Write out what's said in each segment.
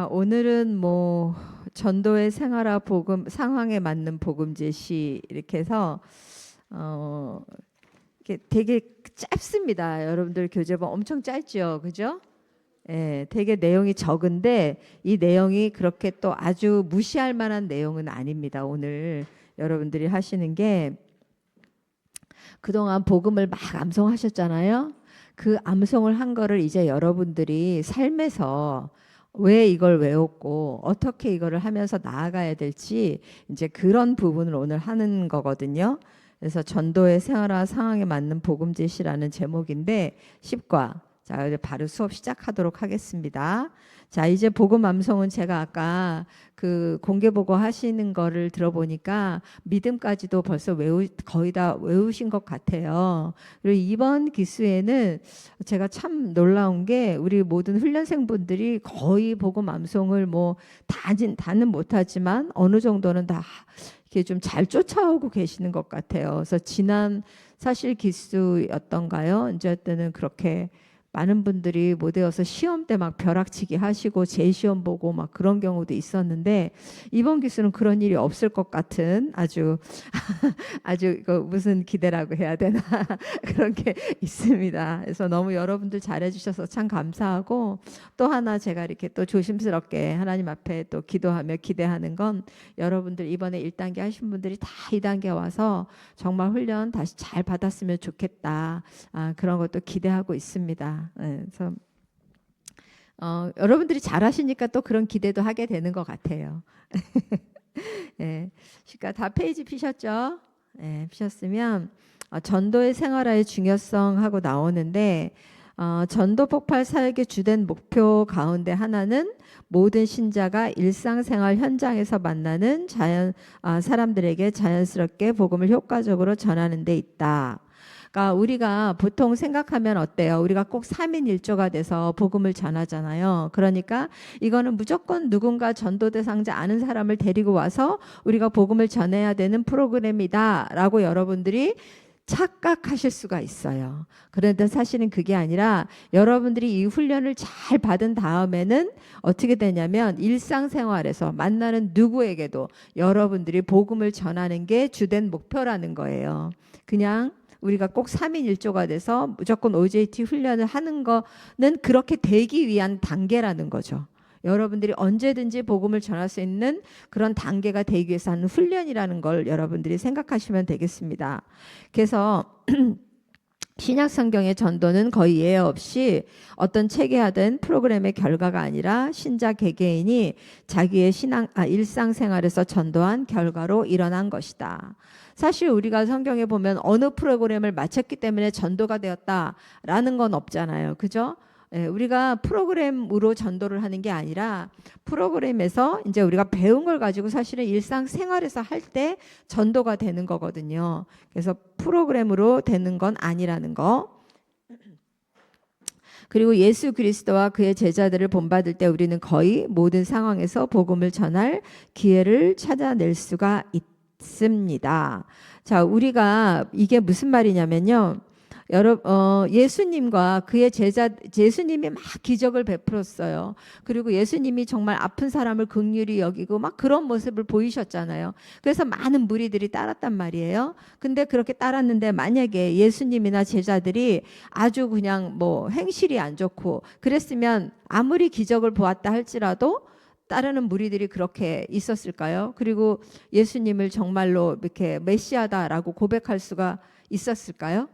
오늘은 뭐 전도의 생활화 복음 상황에 맞는 복음 제시 이렇게 해서 이렇게 되게 짧습니다. 여러분들 교재본 엄청 짧죠, 그죠? 예, 되게 내용이 적은데 이 내용이 그렇게 또 아주 무시할 만한 내용은 아닙니다. 오늘 여러분들이 하시는 게 그동안 복음을 막 암송하셨잖아요. 그 암송을 한 거를 이제 여러분들이 삶에서 왜 이걸 외웠고 어떻게 이거를 하면서 나아가야 될지 이제 그런 부분을 오늘 하는 거거든요. 그래서 전도의 생활화 상황에 맞는 복음 제시라는 제목인데 10과. 자, 이제 바로 수업 시작하도록 하겠습니다. 자, 이제 복음 암송은 제가 아까 그 공개 보고 하시는 거를 들어보니까 믿음까지도 벌써 거의 다 외우신 것 같아요. 그리고 이번 기수에는 제가 참 놀라운 게 우리 모든 훈련생분들이 거의 복음 암송을 뭐 다는 못하지만 어느 정도는 다 이렇게 좀 잘 쫓아오고 계시는 것 같아요. 그래서 지난 사실 기수였던가요? 이제 때는 그렇게 많은 분들이 못 외워서 시험 때 막 벼락치기 하시고 재시험 보고 막 그런 경우도 있었는데 이번 기수는 그런 일이 없을 것 같은 아주 아주 무슨 기대라고 해야 되나 그런 게 있습니다. 그래서 너무 여러분들 잘해주셔서 참 감사하고 또 하나 제가 이렇게 또 조심스럽게 하나님 앞에 또 기도하며 기대하는 건 여러분들 이번에 1단계 하신 분들이 다 2단계 와서 정말 훈련 다시 잘 받았으면 좋겠다. 그런 것도 기대하고 있습니다. 그래서 여러분들이 잘하시니까 또 그런 기대도 하게 되는 것 같아요. 예, 그러니까 다 페이지 피셨죠? 예, 피셨으면 전도의 생활화의 중요성하고 나오는데 전도 폭발 사역의 주된 목표 가운데 하나는 모든 신자가 일상생활 현장에서 만나는 사람들에게 자연스럽게 복음을 효과적으로 전하는 데 있다. 그러니까 우리가 보통 생각하면 어때요? 우리가 꼭 3인 1조가 돼서 복음을 전하잖아요. 그러니까 이거는 무조건 누군가 전도 대상자 아는 사람을 데리고 와서 우리가 복음을 전해야 되는 프로그램이다 라고 여러분들이 착각하실 수가 있어요. 그런데 사실은 그게 아니라 여러분들이 이 훈련을 잘 받은 다음에는 어떻게 되냐면 일상생활에서 만나는 누구에게도 여러분들이 복음을 전하는 게 주된 목표라는 거예요. 그냥 우리가 꼭 3인 1조가 돼서 무조건 OJT 훈련을 하는 거는 그렇게 되기 위한 단계라는 거죠. 여러분들이 언제든지 복음을 전할 수 있는 그런 단계가 되기 위해서 하는 훈련이라는 걸 여러분들이 생각하시면 되겠습니다. 그래서 신약 성경의 전도는 거의 예외 없이 어떤 체계화된 프로그램의 결과가 아니라 신자 개개인이 자기의 일상생활에서 전도한 결과로 일어난 것이다. 사실 우리가 성경에 보면 어느 프로그램을 마쳤기 때문에 전도가 되었다라는 건 없잖아요. 그죠? 예, 우리가 프로그램으로 전도를 하는 게 아니라 프로그램에서 이제 우리가 배운 걸 가지고 사실은 일상생활에서 할 때 전도가 되는 거거든요. 그래서 프로그램으로 되는 건 아니라는 거. 그리고 예수 그리스도와 그의 제자들을 본받을 때 우리는 거의 모든 상황에서 복음을 전할 기회를 찾아낼 수가 있습니다. 자, 우리가 이게 무슨 말이냐면요. 예수님과 그의 예수님이 막 기적을 베풀었어요. 그리고 예수님이 정말 아픈 사람을 긍휼히 여기고 막 그런 모습을 보이셨잖아요. 그래서 많은 무리들이 따랐단 말이에요. 근데 그렇게 따랐는데 만약에 예수님이나 제자들이 아주 그냥 뭐 행실이 안 좋고 그랬으면 아무리 기적을 보았다 할지라도 따르는 무리들이 그렇게 있었을까요? 그리고 예수님을 정말로 이렇게 메시아다라고 고백할 수가 있었을까요?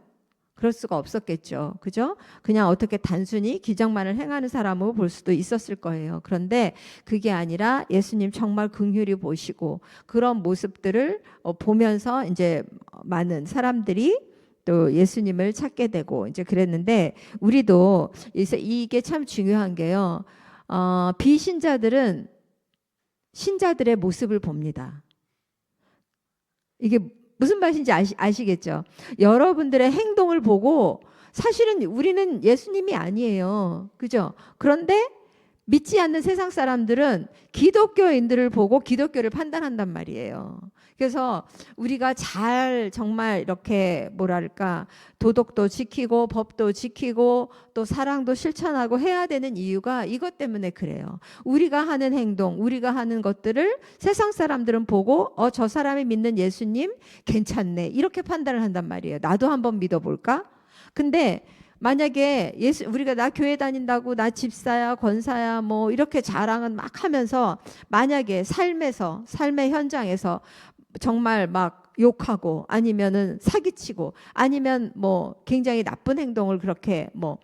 그럴 수가 없었겠죠. 그죠? 그냥 어떻게 단순히 기적만을 행하는 사람으로 볼 수도 있었을 거예요. 그런데 그게 아니라 예수님 정말 긍휼히 보시고 그런 모습들을 보면서 이제 많은 사람들이 또 예수님을 찾게 되고 이제 그랬는데 우리도 이게 참 중요한 게요. 비신자들은 신자들의 모습을 봅니다. 이게 무슨 말인지 아시겠죠? 여러분들의 행동을 보고 사실은 우리는 예수님이 아니에요. 그죠? 그런데 믿지 않는 세상 사람들은 기독교인들을 보고 기독교를 판단한단 말이에요. 그래서 우리가 잘 정말 이렇게 뭐랄까 도덕도 지키고 법도 지키고 또 사랑도 실천하고 해야 되는 이유가 이것 때문에 그래요. 우리가 하는 행동, 우리가 하는 것들을 세상 사람들은 보고 저 사람이 믿는 예수님 괜찮네 이렇게 판단을 한단 말이에요. 나도 한번 믿어볼까? 근데 만약에 우리가 나 교회 다닌다고 나 집사야 권사야 뭐 이렇게 자랑은 막 하면서 만약에 삶의 현장에서 정말 막 욕하고 아니면은 사기치고 아니면 뭐 굉장히 나쁜 행동을 그렇게 뭐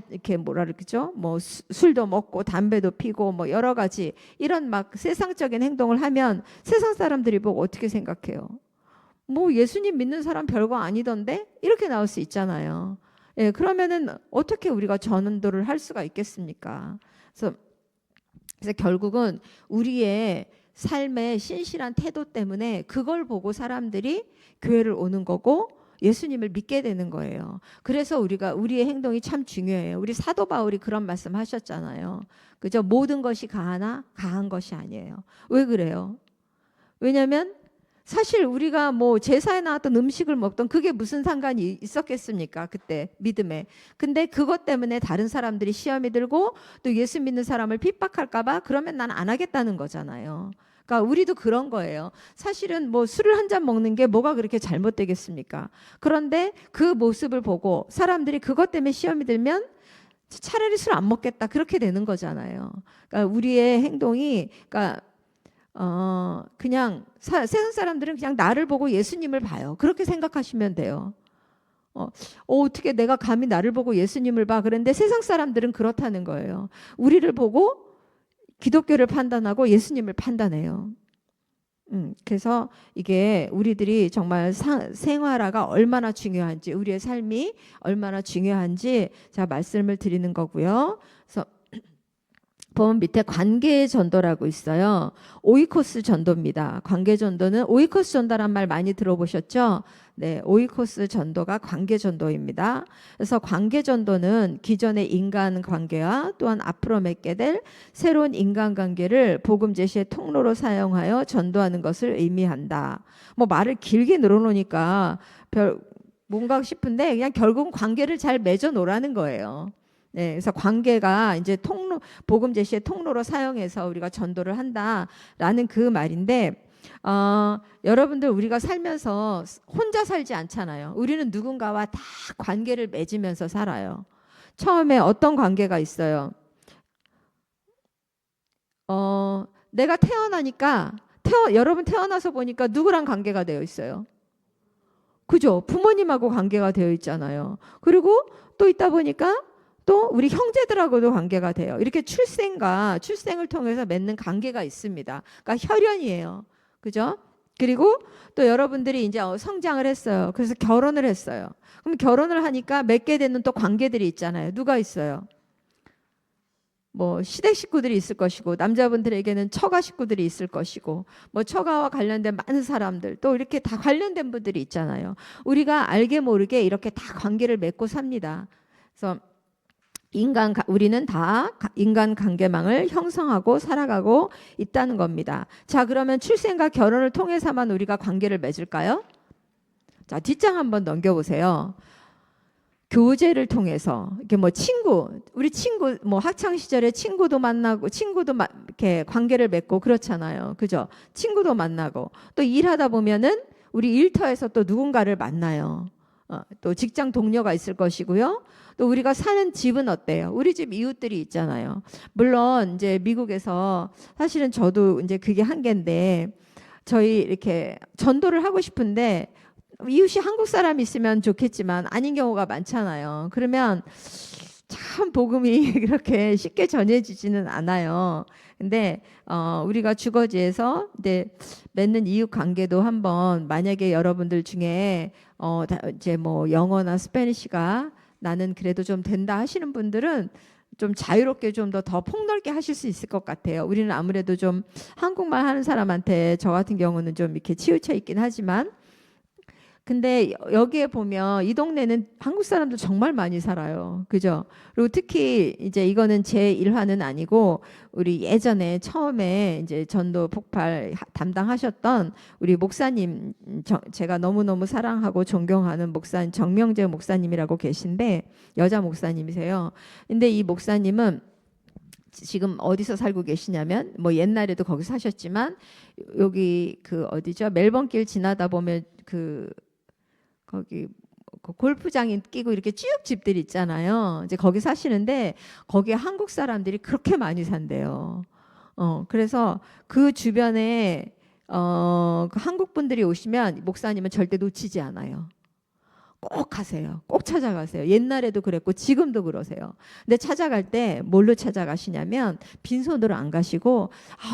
이렇게 뭐라 그러죠? 뭐 술도 먹고 담배도 피고 뭐 여러 가지 이런 막 세상적인 행동을 하면 세상 사람들이 보고 어떻게 생각해요? 뭐 예수님 믿는 사람 별거 아니던데? 이렇게 나올 수 있잖아요. 예, 그러면은 어떻게 우리가 전도를 할 수가 있겠습니까? 그래서 결국은 우리의 삶의 신실한 태도 때문에 그걸 보고 사람들이 교회를 오는 거고 예수님을 믿게 되는 거예요. 그래서 우리의 행동이 참 중요해요. 우리 사도 바울이 그런 말씀 하셨잖아요. 그죠? 모든 것이 가하나 가한 것이 아니에요. 왜 그래요? 왜냐하면 사실 우리가 뭐 제사에 나왔던 음식을 먹던 그게 무슨 상관이 있었겠습니까? 그때 믿음에. 근데 그것 때문에 다른 사람들이 시험이 들고 또 예수 믿는 사람을 핍박할까 봐 그러면 난 안 하겠다는 거잖아요. 그러니까 우리도 그런 거예요. 사실은 뭐 술을 한 잔 먹는 게 뭐가 그렇게 잘못되겠습니까? 그런데 그 모습을 보고 사람들이 그것 때문에 시험이 들면 차라리 술 안 먹겠다 그렇게 되는 거잖아요. 그러니까 우리의 행동이 그냥 세상 사람들은 그냥 나를 보고 예수님을 봐요. 그렇게 생각하시면 돼요. 어떻게 내가 감히 나를 보고 예수님을 봐? 그런데 세상 사람들은 그렇다는 거예요. 우리를 보고 기독교를 판단하고 예수님을 판단해요. 그래서 이게 우리들이 정말 생활화가 얼마나 중요한지 우리의 삶이 얼마나 중요한지 제가 말씀을 드리는 거고요. 그래서 보면 밑에 관계 전도라고 있어요. 오이코스 전도입니다. 관계 전도는 오이코스 전도란 말 많이 들어보셨죠? 네, 오이코스 전도가 관계 전도입니다. 그래서 관계 전도는 기존의 인간 관계와 또한 앞으로 맺게 될 새로운 인간 관계를 복음 제시의 통로로 사용하여 전도하는 것을 의미한다. 뭐 말을 길게 늘어놓으니까 뭔가 싶은데 그냥 결국은 관계를 잘 맺어 놓으라는 거예요. 네, 그래서 관계가 이제 복음 제시의 통로로 사용해서 우리가 전도를 한다라는 그 말인데, 여러분들 우리가 살면서 혼자 살지 않잖아요. 우리는 누군가와 다 관계를 맺으면서 살아요. 처음에 어떤 관계가 있어요? 내가 태어나니까 여러분 태어나서 보니까 누구랑 관계가 되어 있어요? 그죠? 부모님하고 관계가 되어 있잖아요. 그리고 또 있다 보니까 또 우리 형제들하고도 관계가 돼요. 이렇게 출생을 통해서 맺는 관계가 있습니다. 그러니까 혈연이에요. 그죠? 그리고 또 여러분들이 이제 성장을 했어요. 그래서 결혼을 했어요. 그럼 결혼을 하니까 맺게 되는 또 관계들이 있잖아요. 누가 있어요? 뭐 시댁 식구들이 있을 것이고 남자분들에게는 처가 식구들이 있을 것이고 뭐 처가와 관련된 많은 사람들 또 이렇게 다 관련된 분들이 있잖아요. 우리가 알게 모르게 이렇게 다 관계를 맺고 삽니다. 그래서 우리는 다 인간 관계망을 형성하고 살아가고 있다는 겁니다. 자, 그러면 출생과 결혼을 통해서만 우리가 관계를 맺을까요? 자, 뒷장 한번 넘겨보세요. 교제를 통해서 이렇게 뭐 우리 친구 뭐 학창 시절에 친구도 만나고 이렇게 관계를 맺고 그렇잖아요. 그죠? 친구도 만나고 또 일하다 보면은 우리 일터에서 또 누군가를 만나요. 또 직장 동료가 있을 것이고요. 또 우리가 사는 집은 어때요? 우리 집 이웃들이 있잖아요. 물론 이제 미국에서 사실은 저도 이제 그게 한계인데 저희 이렇게 전도를 하고 싶은데 이웃이 한국 사람이 있으면 좋겠지만 아닌 경우가 많잖아요. 그러면 참 복음이 그렇게 쉽게 전해지지는 않아요. 근데 우리가 주거지에서 이제 맺는 이웃 관계도 한번 만약에 여러분들 중에 이제 뭐 영어나 스페니쉬가 나는 그래도 좀 된다 하시는 분들은 좀 자유롭게 좀 더 폭넓게 하실 수 있을 것 같아요. 우리는 아무래도 좀 한국말 하는 사람한테 저 같은 경우는 좀 이렇게 치우쳐 있긴 하지만 근데 여기에 보면 이 동네는 한국 사람들 정말 많이 살아요. 그죠? 그리고 특히 이제 이거는 제 일화는 아니고 우리 예전에 처음에 이제 전도 폭발 담당하셨던 우리 목사님, 제가 너무너무 사랑하고 존경하는 목사님 정명재 목사님이라고 계신데 여자 목사님이세요. 근데 이 목사님은 지금 어디서 살고 계시냐면 뭐 옛날에도 거기 사셨지만 여기 그 어디죠? 멜번길 지나다 보면 그 거기 그 골프장이 끼고 이렇게 쭉 집들 있잖아요. 이제 거기 사시는데 거기에 한국 사람들이 그렇게 많이 산대요. 그래서 그 주변에 그 한국 분들이 오시면 목사님은 절대 놓치지 않아요. 꼭 가세요. 꼭 찾아가세요. 옛날에도 그랬고 지금도 그러세요. 근데 찾아갈 때 뭘로 찾아가시냐면 빈손으로 안 가시고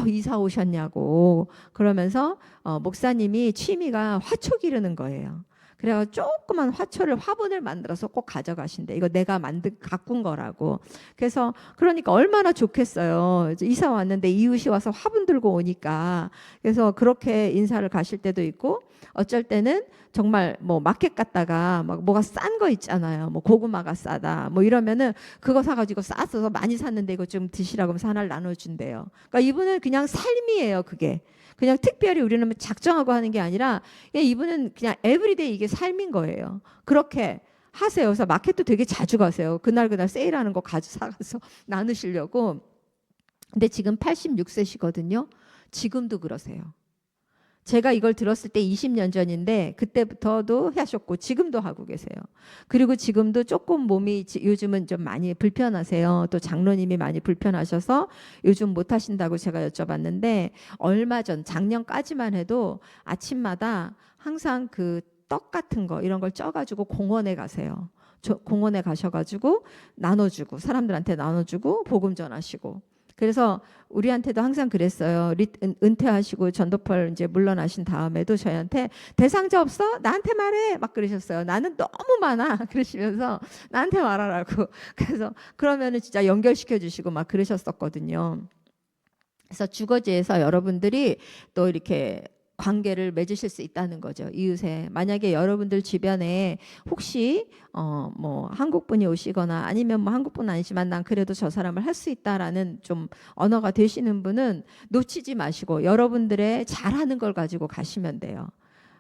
이사 오셨냐고 그러면서 목사님이 취미가 화초 기르는 거예요. 그래서 조그만 화분을 만들어서 꼭 가져가신대. 이거 내가 가꾼 거라고. 그래서 그러니까 얼마나 좋겠어요. 이사 왔는데 이웃이 와서 화분 들고 오니까. 그래서 그렇게 인사를 가실 때도 있고 어쩔 때는 정말 뭐 마켓 갔다가 막 뭐가 싼 거 있잖아요. 뭐 고구마가 싸다. 뭐 이러면은 그거 사가지고 싸서 많이 샀는데 이거 좀 드시라고 하면서 하나를 나눠준대요. 그러니까 이분은 그냥 삶이에요. 그게. 그냥 특별히 우리는 작정하고 하는 게 아니라 이분은 그냥 에브리데이 이게 삶인 거예요. 그렇게 하세요. 그래서 마켓도 되게 자주 가세요. 그날 세일하는 거 사가서 나누시려고. 근데 지금 86세시거든요. 지금도 그러세요. 제가 이걸 들었을 때 20년 전인데 그때부터도 하셨고 지금도 하고 계세요. 그리고 지금도 조금 몸이 요즘은 좀 많이 불편하세요. 또 장로님이 많이 불편하셔서 요즘 못 하신다고 제가 여쭤봤는데 얼마 전 작년까지만 해도 아침마다 항상 그 떡 같은 거 이런 걸 쪄가지고 공원에 가세요. 공원에 가셔가지고 나눠주고 사람들한테 나눠주고 복음 전하시고. 그래서 우리한테도 항상 그랬어요. 은퇴하시고 전도펄 이제 물러나신 다음에도 저희한테 대상자 없어? 나한테 말해. 막 그러셨어요. 나는 너무 많아. 그러시면서 나한테 말하라고. 그래서 그러면은 진짜 연결시켜 주시고 막 그러셨었거든요. 그래서 주거지에서 여러분들이 또 이렇게 관계를 맺으실 수 있다는 거죠. 이웃에. 만약에 여러분들 주변에 혹시 뭐 한국분이 오시거나 아니면 뭐 한국분 아니지만 난 그래도 저 사람을 할 수 있다라는 좀 언어가 되시는 분은 놓치지 마시고 여러분들의 잘하는 걸 가지고 가시면 돼요.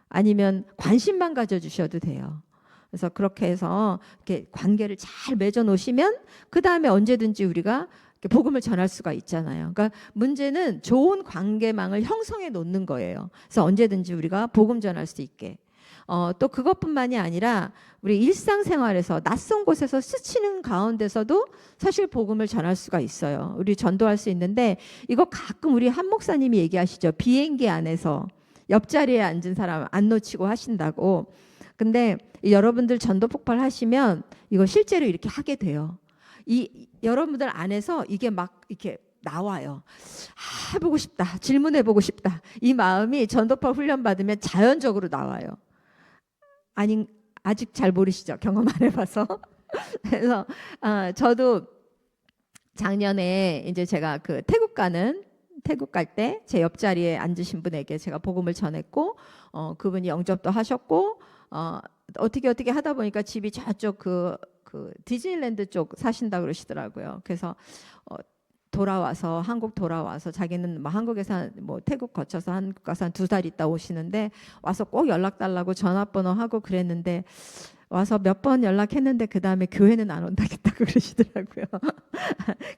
아니면 관심만 가져주셔도 돼요. 그래서 그렇게 해서 이렇게 관계를 잘 맺어 놓으시면 그 다음에 언제든지 우리가 복음을 전할 수가 있잖아요. 그러니까 문제는 좋은 관계망을 형성해 놓는 거예요. 그래서 언제든지 우리가 복음 전할 수 있게. 또 그것뿐만이 아니라 우리 일상생활에서 낯선 곳에서 스치는 가운데서도 사실 복음을 전할 수가 있어요. 우리 전도할 수 있는데 이거 가끔 우리 한 목사님이 얘기하시죠. 비행기 안에서 옆자리에 앉은 사람 안 놓치고 하신다고. 근데 여러분들 전도 폭발하시면 이거 실제로 이렇게 하게 돼요. 여러분들 안에서 이게 막 이렇게 나와요. 해보고 싶다. 질문해보고 싶다. 이 마음이 전도파 훈련 받으면 자연적으로 나와요. 아니 아직 잘 모르시죠? 경험 안 해봐서. 그래서 저도 작년에 이제 제가 그 태국 갈 때 제 옆자리에 앉으신 분에게 제가 복음을 전했고 그분이 영접도 하셨고 어떻게 하다 보니까 집이 저쪽 그 디즈니랜드 쪽 사신다 그러시더라고요. 그래서 한국 돌아와서 자기는 뭐 한국에서 뭐 태국 거쳐서 한국 가서 한 2달 있다 오시는데 와서 꼭 연락 달라고 전화번호 하고 그랬는데 와서 몇 번 연락했는데 그 다음에 교회는 안 온다겠다고 그러시더라고요.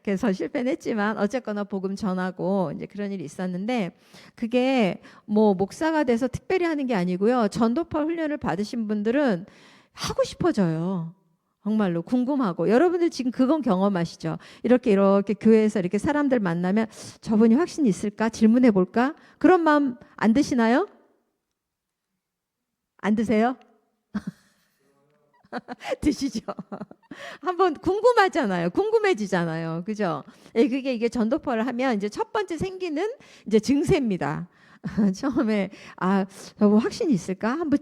그래서 실패는 했지만 어쨌거나 복음 전하고 이제 그런 일이 있었는데 그게 뭐 목사가 돼서 특별히 하는 게 아니고요. 전도파 훈련을 받으신 분들은 하고 싶어져요. 정말로 궁금하고 여러분들 지금 그건 경험하시죠? 이렇게 교회에서 이렇게 사람들 만나면 저분이 확신 있을까? 질문해 볼까? 그런 마음 안 드시나요? 안 드세요? 드시죠. 한번 궁금하잖아요. 궁금해지잖아요. 그죠? 그게 이게 전도파를 하면 이제 첫 번째 생기는 이제 증세입니다. 처음에 저거 확신이 있을까? 한번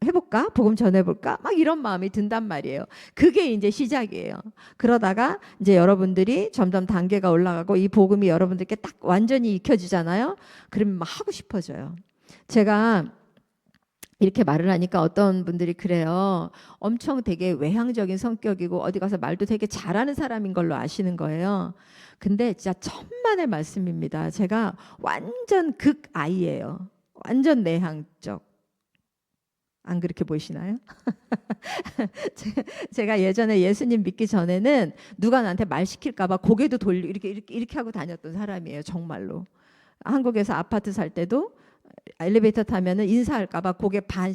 해볼까? 복음 전해볼까? 막 이런 마음이 든단 말이에요. 그게 이제 시작이에요. 그러다가 이제 여러분들이 점점 단계가 올라가고 이 복음이 여러분들께 딱 완전히 익혀지잖아요. 그러면 막 하고 싶어져요. 제가 이렇게 말을 하니까 어떤 분들이 그래요. 엄청 되게 외향적인 성격이고 어디 가서 말도 되게 잘하는 사람인 걸로 아시는 거예요. 근데 진짜 천만의 말씀입니다. 제가 완전 극아이예요. 완전 내향적. 안 그렇게 보이시나요? 제가 예전에 예수님 믿기 전에는 누가 나한테 말 시킬까 봐 고개도 돌리고 이렇게 하고 다녔던 사람이에요. 정말로. 한국에서 아파트 살 때도 엘리베이터 타면은 인사할까 봐 고개 반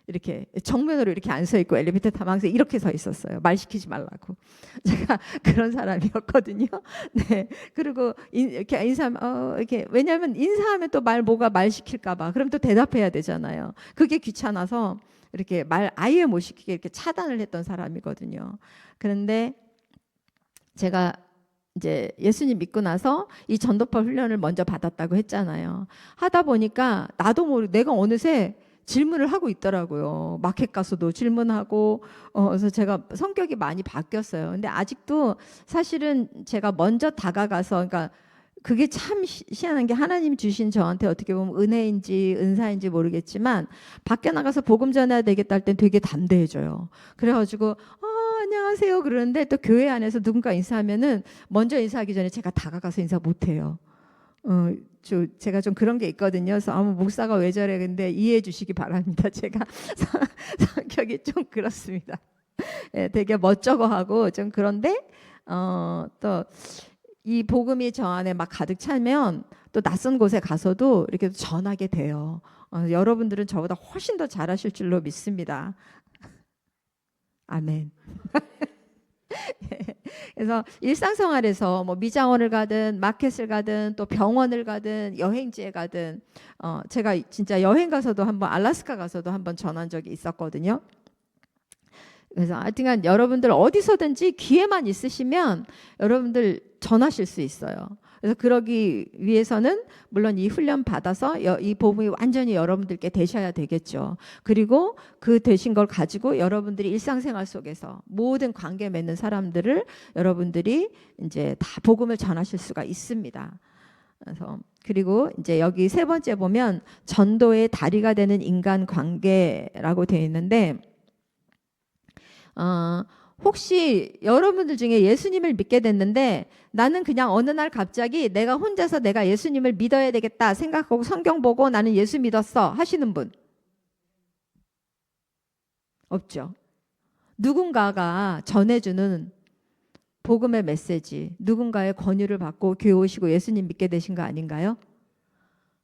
이렇게 정면으로 이렇게 안 서 있고 엘리베이터 타면 항상 이렇게 서 있었어요. 말 시키지 말라고. 제가 그런 사람이었거든요. 네. 그리고 이렇게 이렇게 왜냐하면 인사하면 또 말 시킬까 봐. 그럼 또 대답해야 되잖아요. 그게 귀찮아서 이렇게 말 아예 못 시키게 이렇게 차단을 했던 사람이거든요. 그런데 제가 이제 예수님 믿고 나서 이 전도파 훈련을 먼저 받았다고 했잖아요. 하다 보니까 나도 모르게 내가 어느새 질문을 하고 있더라고요. 마켓 가서도 질문하고 그래서 제가 성격이 많이 바뀌었어요. 근데 아직도 사실은 제가 먼저 다가가서 그러니까 그게 참 희한한 게 하나님 주신 저한테 어떻게 보면 은혜인지 은사인지 모르겠지만 밖에 나가서 복음 전해야 되겠다 할 땐 되게 담대해져요. 그래가지고 안녕하세요 그러는데 또 교회 안에서 누군가 인사하면은 먼저 인사하기 전에 제가 다가가서 인사 못해요. 제가 좀 그런 게 있거든요. 그래서 목사가 왜 저래 근데 이해해 주시기 바랍니다. 제가 성격이 좀 그렇습니다. 예, 되게 멋쩍어하고 좀 그런데 또 이 복음이 저 안에 막 가득 차면 또 낯선 곳에 가서도 이렇게 전하게 돼요. 여러분들은 저보다 훨씬 더 잘하실 줄로 믿습니다. 아멘. 그래서 일상생활에서 뭐 미장원을 가든 마켓을 가든 또 병원을 가든 여행지에 가든 제가 진짜 여행 가서도 한번 알래스카 가서도 한번 전한 적이 있었거든요. 그래서 하여튼간 여러분들 어디서든지 기회만 있으시면 여러분들 전하실 수 있어요. 그래서 그러기 위해서는 물론 이 훈련 받아서 이 복음이 완전히 여러분들께 되셔야 되겠죠. 그리고 그 되신 걸 가지고 여러분들이 일상생활 속에서 모든 관계 맺는 사람들을 여러분들이 이제 다 복음을 전하실 수가 있습니다. 그래서 그리고 이제 여기 세 번째 보면 전도의 다리가 되는 인간 관계라고 되어 있는데 혹시 여러분들 중에 예수님을 믿게 됐는데 나는 그냥 어느 날 갑자기 내가 혼자서 내가 예수님을 믿어야 되겠다 생각하고 성경 보고 나는 예수 믿었어 하시는 분 없죠. 누군가가 전해주는 복음의 메시지, 누군가의 권유를 받고 교회 오시고 예수님 믿게 되신 거 아닌가요?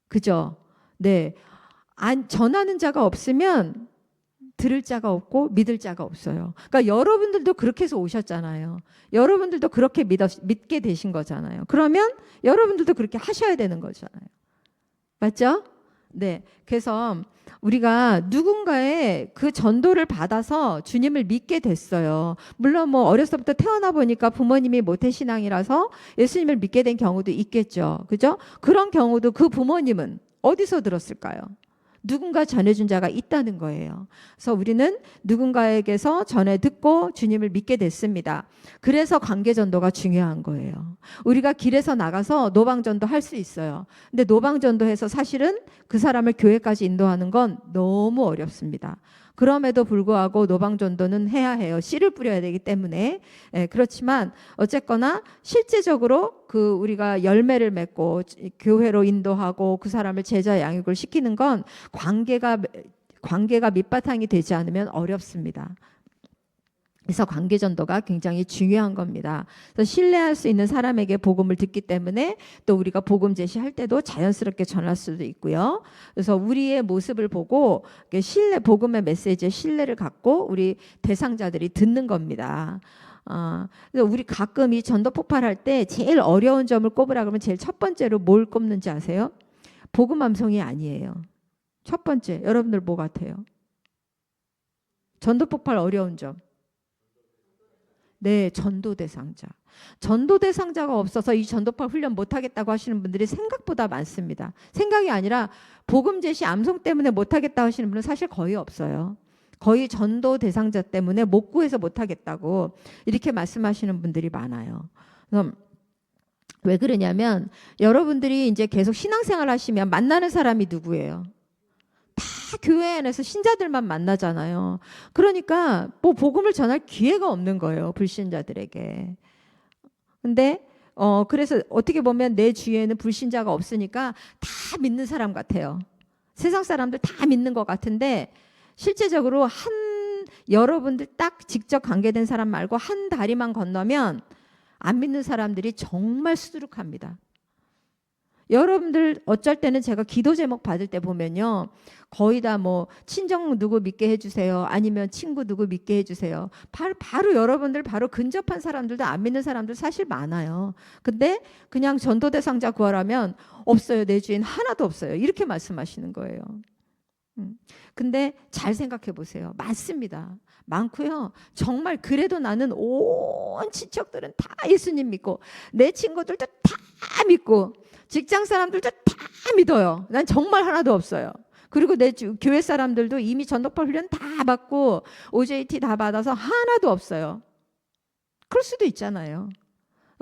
그죠? 네. 전하는 자가 없으면 들을 자가 없고 믿을 자가 없어요. 그러니까 여러분들도 그렇게 해서 오셨잖아요. 여러분들도 그렇게 믿게 되신 거잖아요. 그러면 여러분들도 그렇게 하셔야 되는 거잖아요. 맞죠? 네. 그래서 우리가 누군가의 그 전도를 받아서 주님을 믿게 됐어요. 물론 뭐 어렸을 때부터 태어나 보니까 부모님이 모태신앙이라서 예수님을 믿게 된 경우도 있겠죠. 그죠? 그런 경우도 그 부모님은 어디서 들었을까요? 누군가 전해준 자가 있다는 거예요. 그래서 우리는 누군가에게서 전해 듣고 주님을 믿게 됐습니다. 그래서 관계전도가 중요한 거예요. 우리가 길에서 나가서 노방전도 할 수 있어요. 근데 노방전도해서 사실은 그 사람을 교회까지 인도하는 건 너무 어렵습니다. 그럼에도 불구하고 노방전도는 해야 해요. 씨를 뿌려야 되기 때문에. 그렇지만 어쨌거나 실제적으로 그 우리가 열매를 맺고 교회로 인도하고 그 사람을 제자 양육을 시키는 건 관계가 밑바탕이 되지 않으면 어렵습니다. 그래서 관계전도가 굉장히 중요한 겁니다. 그래서 신뢰할 수 있는 사람에게 복음을 듣기 때문에 또 우리가 복음 제시할 때도 자연스럽게 전할 수도 있고요. 그래서 우리의 모습을 보고 복음의 메시지에 신뢰를 갖고 우리 대상자들이 듣는 겁니다. 그래서 우리 가끔 이 전도 폭발할 때 제일 어려운 점을 꼽으라 그러면 제일 첫 번째로 뭘 꼽는지 아세요? 복음 암송이 아니에요. 첫 번째 여러분들 뭐 같아요? 전도 폭발 어려운 점. 네, 전도 대상자. 전도 대상자가 없어서 이 전도파 훈련 못하겠다고 하시는 분들이 생각보다 많습니다. 생각이 아니라 복음 제시 암송 때문에 못하겠다 하시는 분은 사실 거의 없어요. 거의 전도 대상자 때문에 못 구해서 못하겠다고 이렇게 말씀하시는 분들이 많아요. 그럼 왜 그러냐면 여러분들이 이제 계속 신앙생활 하시면 만나는 사람이 누구예요? 다 교회 안에서 신자들만 만나잖아요. 그러니까 뭐 복음을 전할 기회가 없는 거예요, 불신자들에게. 근데 그래서 어떻게 보면 내 주위에는 불신자가 없으니까 다 믿는 사람 같아요. 세상 사람들 다 믿는 것 같은데 실제적으로 여러분들 딱 직접 관계된 사람 말고 한 다리만 건너면 안 믿는 사람들이 정말 수두룩합니다. 여러분들 어쩔 때는 제가 기도 제목 받을 때 보면요, 거의 다 뭐 친정 누구 믿게 해주세요, 아니면 친구 누구 믿게 해주세요. 바로 여러분들 바로 근접한 사람들도 안 믿는 사람들 사실 많아요. 근데 그냥 전도 대상자 구하라면 없어요, 내 주인 하나도 없어요, 이렇게 말씀하시는 거예요. 근데 잘 생각해 보세요. 많습니다. 많고요. 정말 그래도 나는 온 친척들은 다 예수님 믿고, 내 친구들도 다 믿고, 직장 사람들도 다 믿어요. 난 정말 하나도 없어요. 그리고 내 교회 사람들도 이미 전도파 훈련 다 받고 OJT 다 받아서 하나도 없어요. 그럴 수도 있잖아요.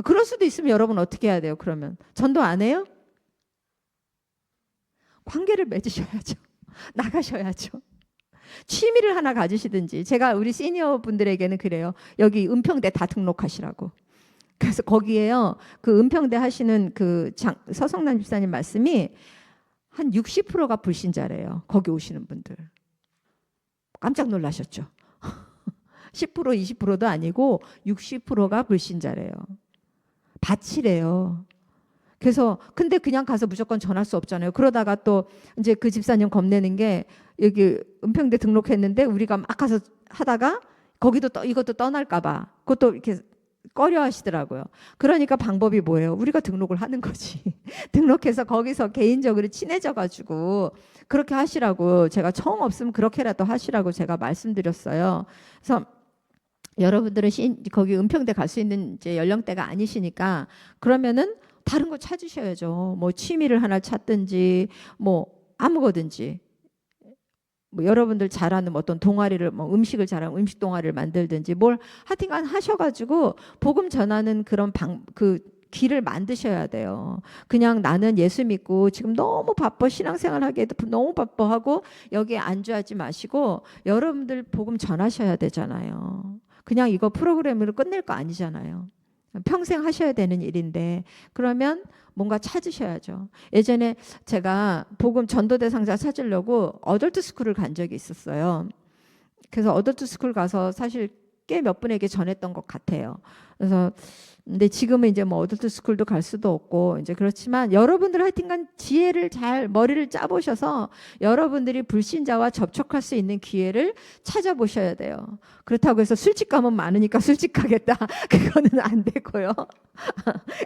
그럴 수도 있으면 여러분 어떻게 해야 돼요? 그러면 전도 안 해요? 관계를 맺으셔야죠. 나가셔야죠. 취미를 하나 가지시든지. 제가 우리 시니어 분들에게는 그래요. 여기 은평대 다 등록하시라고. 그래서 거기에요, 그 은평대 하시는 그 서성남 집사님 말씀이 한 60%가 불신자래요. 거기 오시는 분들. 깜짝 놀라셨죠? 10% 20%도 아니고 60%가 불신자래요. 밭이래요. 그래서 근데 그냥 가서 무조건 전할 수 없잖아요. 그러다가 또 이제 그 집사님 겁내는 게, 여기 은평대 등록했는데 우리가 막 가서 하다가 거기도 이것도 떠날까 봐 그것도 이렇게 꺼려 하시더라고요. 그러니까 방법이 뭐예요? 우리가 등록을 하는 거지. 등록해서 거기서 개인적으로 친해져 가지고 그렇게 하시라고, 제가 청 없으면 그렇게라도 하시라고 제가 말씀드렸어요. 그래서 여러분들은 거기 은평대 갈 수 있는 이제 연령대가 아니시니까 그러면은 다른 거 찾으셔야죠. 뭐 취미를 하나 찾든지 뭐 아무거든지, 뭐 여러분들 잘하는 어떤 동아리를, 뭐 음식을 잘하는 음식 동아리를 만들든지 뭘 하여튼간 하셔가지고 복음 전하는 그런 그 길을 만드셔야 돼요. 그냥 나는 예수 믿고 지금 너무 바빠, 신앙생활 하기에도 너무 바빠하고 여기에 안주하지 마시고 여러분들 복음 전하셔야 되잖아요. 그냥 이거 프로그램으로 끝낼 거 아니잖아요. 평생 하셔야 되는 일인데 그러면 뭔가 찾으셔야죠. 예전에 제가 복음 전도 대상자 찾으려고 어덜트 스쿨을 간 적이 있었어요. 그래서 어덜트 스쿨 가서 사실 꽤 몇 분에게 전했던 것 같아요. 그래서 근데 지금은 이제 뭐 어덜트 스쿨도 갈 수도 없고 이제 그렇지만 여러분들 하여튼간 지혜를 잘 머리를 짜보셔서 여러분들이 불신자와 접촉할 수 있는 기회를 찾아보셔야 돼요. 그렇다고 해서 술집 가면 많으니까 술집 가겠다, 그거는 안 되고요.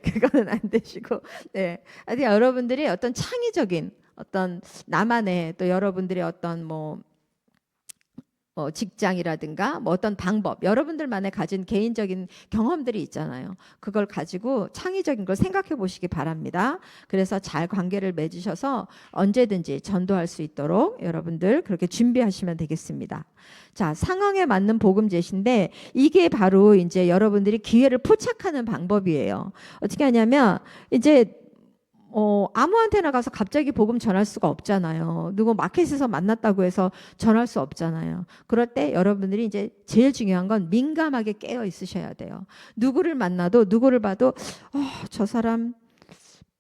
그거는 안 되시고, 네. 하여튼 여러분들이 어떤 창의적인 어떤 나만의 또 여러분들의 어떤 뭐 직장이라든가 뭐 어떤 방법, 여러분들만의 가진 개인적인 경험들이 있잖아요. 그걸 가지고 창의적인 걸 생각해 보시기 바랍니다. 그래서 잘 관계를 맺으셔서 언제든지 전도할 수 있도록 여러분들 그렇게 준비하시면 되겠습니다. 자, 상황에 맞는 복음 제시인데 이게 바로 이제 여러분들이 기회를 포착하는 방법이에요. 어떻게 하냐면 이제 아무한테나 가서 갑자기 복음 전할 수가 없잖아요. 누구 마켓에서 만났다고 해서 전할 수 없잖아요. 그럴 때 여러분들이 이제 제일 중요한 건 민감하게 깨어 있으셔야 돼요. 누구를 만나도 누구를 봐도 저 사람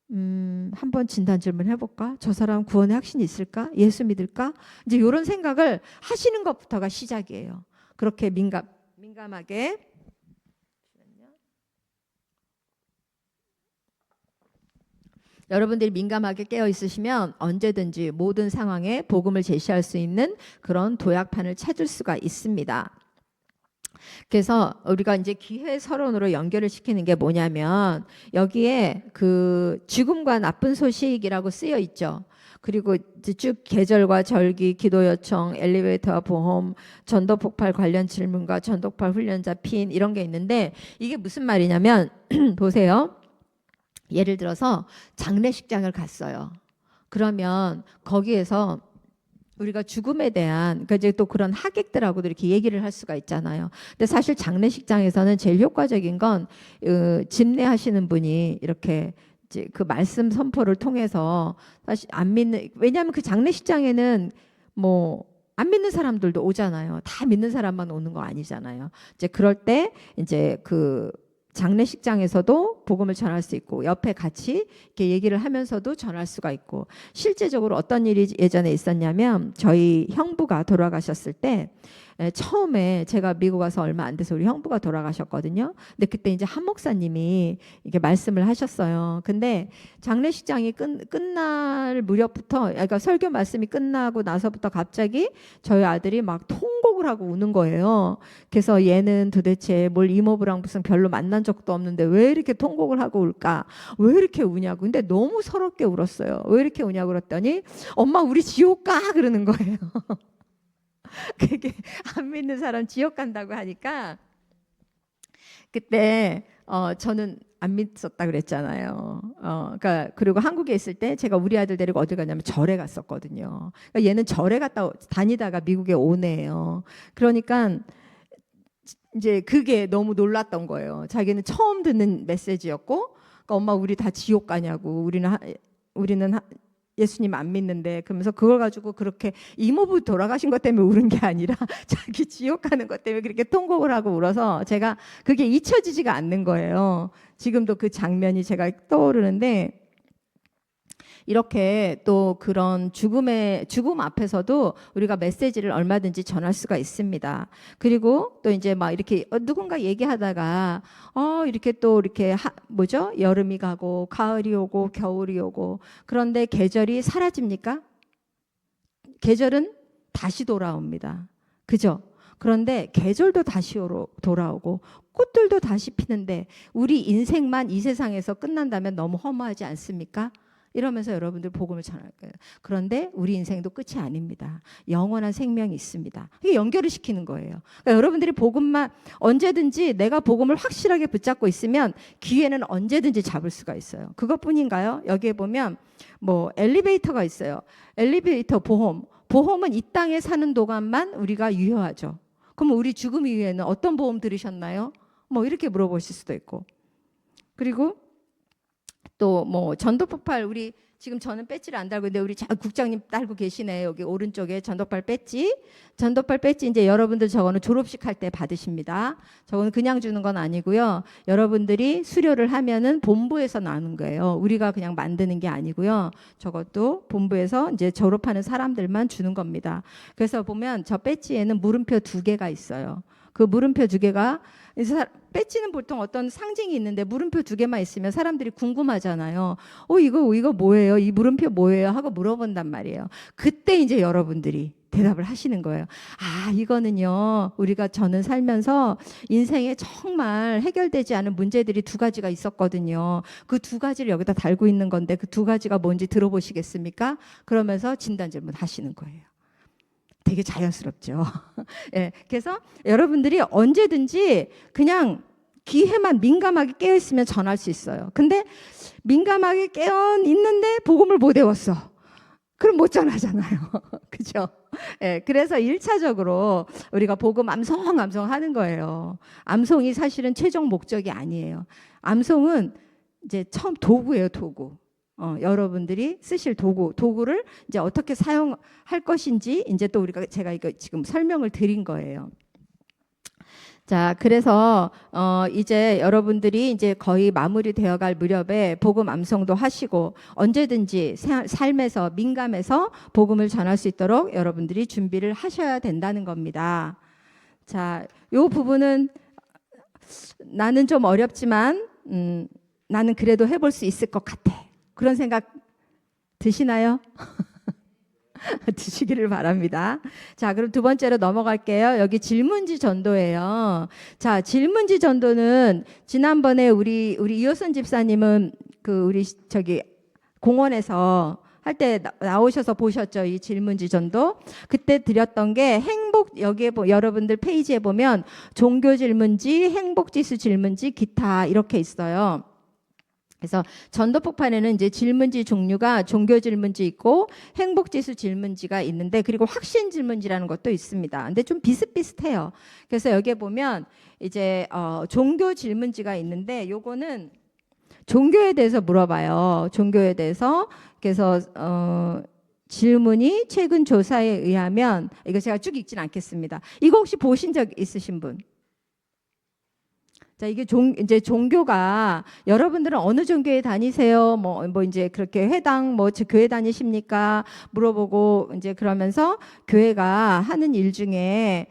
한번 진단 질문 해볼까? 저 사람 구원의 확신이 있을까? 예수 믿을까? 이제 이런 생각을 하시는 것부터가 시작이에요. 그렇게 민감하게. 여러분들이 민감하게 깨어 있으시면 언제든지 모든 상황에 복음을 제시할 수 있는 그런 도약판을 찾을 수가 있습니다. 그래서 우리가 이제 기회 서론으로 연결을 시키는 게 뭐냐면 여기에 그 죽음과 나쁜 소식이라고 쓰여 있죠. 그리고 이제 쭉 계절과 절기, 기도 요청, 엘리베이터와 보험, 전도 폭발 관련 질문과 전도 폭발 훈련자 핀 이런 게 있는데 이게 무슨 말이냐면 보세요. 예를 들어서 장례식장을 갔어요. 그러면 거기에서 우리가 죽음에 대한, 그러니까 이제 또 그런 하객들하고도 이렇게 얘기를 할 수가 있잖아요. 근데 사실 장례식장에서는 제일 효과적인 건 집례하시는 분이 이렇게 이제 그 말씀 선포를 통해서 사실 안 믿는, 왜냐하면 그 장례식장에는 뭐 안 믿는 사람들도 오잖아요. 다 믿는 사람만 오는 거 아니잖아요. 이제 그럴 때 이제 그 장례식장에서도 복음을 전할 수 있고 옆에 같이 이렇게 얘기를 하면서도 전할 수가 있고, 실제적으로 어떤 일이 예전에 있었냐면 저희 형부가 돌아가셨을 때 처음에 제가 미국 와서 얼마 안 돼서 우리 형부가 돌아가셨거든요. 근데 그때 이제 한 목사님이 이렇게 말씀을 하셨어요. 근데 장례식장이 끝날 무렵부터, 그러니까 설교 말씀이 끝나고 나서부터 갑자기 저희 아들이 막 통곡을 하고 우는 거예요. 그래서 얘는 도대체 뭘 이모부랑 무슨 별로 만난 적도 없는데 왜 이렇게 통곡을 하고 울까? 왜 이렇게 우냐고. 근데 너무 서럽게 울었어요. 왜 이렇게 우냐고 그랬더니 엄마 우리 지옥 가 그러는 거예요. 그게 안 믿는 사람 지옥 간다고 하니까 그때 저는 안 믿었다 그랬잖아요. 그러니까 그리고 한국에 있을 때 제가 우리 아들 데리고 어디 가냐면 절에 갔었거든요. 그러니까 얘는 절에 갔다 다니다가 미국에 오네요. 그러니까 이제 그게 너무 놀랐던 거예요. 자기는 처음 듣는 메시지였고, 그러니까 엄마 우리 다 지옥 가냐고, 우리는 예수님 안 믿는데, 그러면서 그걸 가지고 그렇게 이모부 돌아가신 것 때문에 우는 게 아니라 자기 지옥 가는 것 때문에 그렇게 통곡을 하고 울어서 제가 그게 잊혀지지가 않는 거예요. 지금도 그 장면이 제가 떠오르는데, 이렇게 또 그런 죽음 앞에서도 우리가 메시지를 얼마든지 전할 수가 있습니다. 그리고 또 이제 막 이렇게 누군가 얘기하다가 이렇게 또 이렇게 뭐죠? 여름이 가고 가을이 오고 겨울이 오고, 그런데 계절이 사라집니까? 계절은 다시 돌아옵니다. 그죠? 그런데 계절도 다시 돌아오고 꽃들도 다시 피는데 우리 인생만 이 세상에서 끝난다면 너무 허무하지 않습니까? 이러면서 여러분들 복음을 전할 거예요. 그런데 우리 인생도 끝이 아닙니다. 영원한 생명이 있습니다. 이게 연결을 시키는 거예요. 그러니까 여러분들이 복음만 언제든지, 내가 복음을 확실하게 붙잡고 있으면 기회는 언제든지 잡을 수가 있어요. 그것뿐인가요? 여기에 보면 뭐 엘리베이터가 있어요. 엘리베이터 보험은 이 땅에 사는 동안만 우리가 유효하죠. 그럼 우리 죽음 이후에는 어떤 보험 들으셨나요? 뭐 이렇게 물어보실 수도 있고. 그리고 또 뭐 전도폭발, 우리 지금 저는 배지를 안 달고 있는데 우리 국장님 달고 계시네. 여기 오른쪽에 전도폭발 배지 이제 여러분들 저거는 졸업식 할 때 받으십니다. 저거는 그냥 주는 건 아니고요. 여러분들이 수료를 하면은 본부에서 나오는 거예요. 우리가 그냥 만드는 게 아니고요. 저것도 본부에서 이제 졸업하는 사람들만 주는 겁니다. 그래서 보면 저 배지에는 물음표 2개가 있어요. 그 물음표 2개가, 배지는 보통 어떤 상징이 있는데 물음표 2개만 있으면 사람들이 궁금하잖아요. 이거 뭐예요? 이 물음표 뭐예요? 하고 물어본단 말이에요. 그때 이제 여러분들이 대답을 하시는 거예요. 이거는요, 저는 살면서 인생에 정말 해결되지 않은 문제들이 2가지가 있었거든요. 그 2가지를 여기다 달고 있는 건데 그 2가지가 뭔지 들어보시겠습니까? 그러면서 진단 질문 하시는 거예요. 되게 자연스럽죠. 예, 그래서 여러분들이 언제든지 그냥 기회만 민감하게 깨어 있으면 전할 수 있어요. 근데 민감하게 깨어 있는데 복음을 못 외웠어. 그럼 못 전하잖아요. 그죠? 예, 그래서 1차적으로 우리가 복음 암송 하는 거예요. 암송이 사실은 최종 목적이 아니에요. 암송은 이제 처음 도구예요, 도구. 여러분들이 쓰실 도구를 이제 어떻게 사용할 것인지 이제 또 제가 이거 지금 설명을 드린 거예요. 자, 그래서 이제 여러분들이 이제 거의 마무리되어 갈 무렵에 복음 암송도 하시고 언제든지 삶에서 민감해서 복음을 전할 수 있도록 여러분들이 준비를 하셔야 된다는 겁니다. 자, 요 부분은 나는 좀 어렵지만 나는 그래도 해볼 수 있을 것 같아. 그런 생각 드시나요? 드시기를 바랍니다. 자, 그럼 2번째로 넘어갈게요. 여기 질문지 전도예요. 자, 질문지 전도는 지난번에 우리 이호선 집사님은 우리 공원에서 할 때 나오셔서 보셨죠? 이 질문지 전도. 그때 드렸던 게 여기에 여러분들 페이지에 보면 종교 질문지, 행복지수 질문지, 기타 이렇게 있어요. 그래서 전도 폭발에는 이제 질문지 종류가 종교 질문지 있고 행복지수 질문지가 있는데, 그리고 확신 질문지라는 것도 있습니다. 근데 좀 비슷비슷해요. 그래서 여기에 보면 이제 종교 질문지가 있는데, 요거는 종교에 대해서 물어봐요. 종교에 대해서. 그래서 질문이 최근 조사에 의하면, 이거 제가 쭉 읽진 않겠습니다. 이거 혹시 보신 적 있으신 분? 자, 이게 이제 종교가, 여러분들은 어느 종교에 다니세요? 뭐 이제 그렇게 회당, 교회 다니십니까? 물어보고, 이제 그러면서 교회가 하는 일 중에,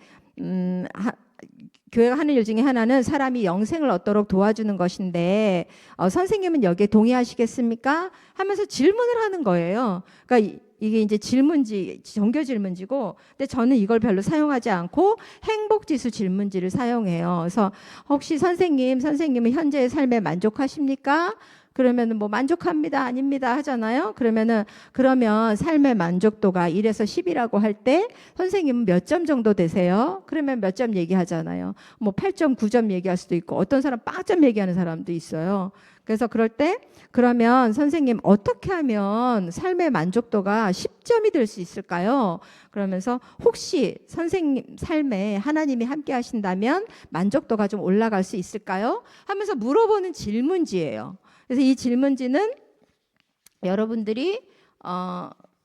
교회가 하는 일 중에 하나는 사람이 영생을 얻도록 도와주는 것인데, 선생님은 여기에 동의하시겠습니까? 하면서 질문을 하는 거예요. 그러니까 이게 이제 질문지, 종교 질문지고, 근데 저는 이걸 별로 사용하지 않고 행복지수 질문지를 사용해요. 그래서 혹시 선생님은 현재의 삶에 만족하십니까? 그러면은 뭐 만족합니다, 아닙니다 하잖아요. 그러면 삶의 만족도가 1에서 10이라고 할 때 선생님은 몇 점 정도 되세요? 그러면 몇 점 얘기하잖아요. 뭐 8점, 9점 얘기할 수도 있고, 어떤 사람 빵점 얘기하는 사람도 있어요. 그래서 그럴 때, 그러면 선생님 어떻게 하면 삶의 만족도가 10점이 될 수 있을까요? 그러면서 혹시 선생님 삶에 하나님이 함께 하신다면 만족도가 좀 올라갈 수 있을까요? 하면서 물어보는 질문지예요. 그래서 이 질문지는 여러분들이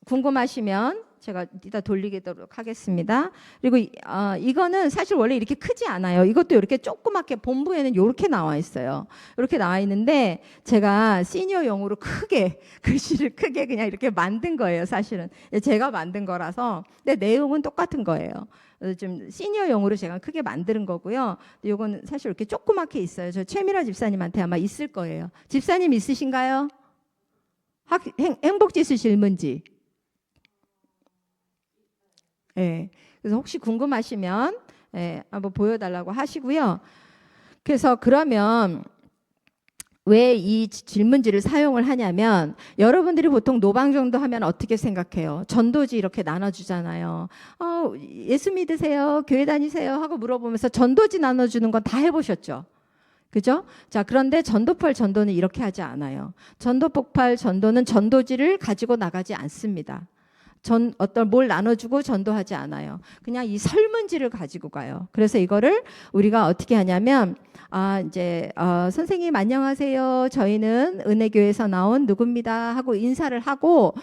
궁금하시면 제가 이따 돌리도록 하겠습니다. 그리고 이거는 사실 원래 이렇게 크지 않아요. 이것도 이렇게 조그맣게 본부에는 이렇게 나와 있어요. 이렇게 나와 있는데 제가 시니어용으로 크게 글씨를 크게 그냥 이렇게 만든 거예요. 사실은 제가 만든 거라서. 근데 내용은 똑같은 거예요. 좀 시니어용으로 제가 크게 만드는 거고요. 이거는 사실 이렇게 조그맣게 있어요. 저 최미라 집사님한테 아마 있을 거예요. 집사님 있으신가요? 행복지수 질문지. 예. 그래서 혹시 궁금하시면 한번 보여달라고 하시고요. 그래서 그러면 왜 이 질문지를 사용을 하냐면, 여러분들이 보통 노방정도 하면 어떻게 생각해요? 전도지 이렇게 나눠주잖아요. 예수 믿으세요? 교회 다니세요? 하고 물어보면서 전도지 나눠주는 건 다 해보셨죠? 그죠? 자, 그런데 전도폭발 전도는 이렇게 하지 않아요. 전도폭발 전도는 전도지를 가지고 나가지 않습니다. 어떤 뭘 나눠주고 전도하지 않아요. 그냥 이 설문지를 가지고 가요. 그래서 이거를 우리가 어떻게 하냐면, 선생님 안녕하세요. 저희는 은혜교회에서 나온 누구입니다 하고 인사를 하고,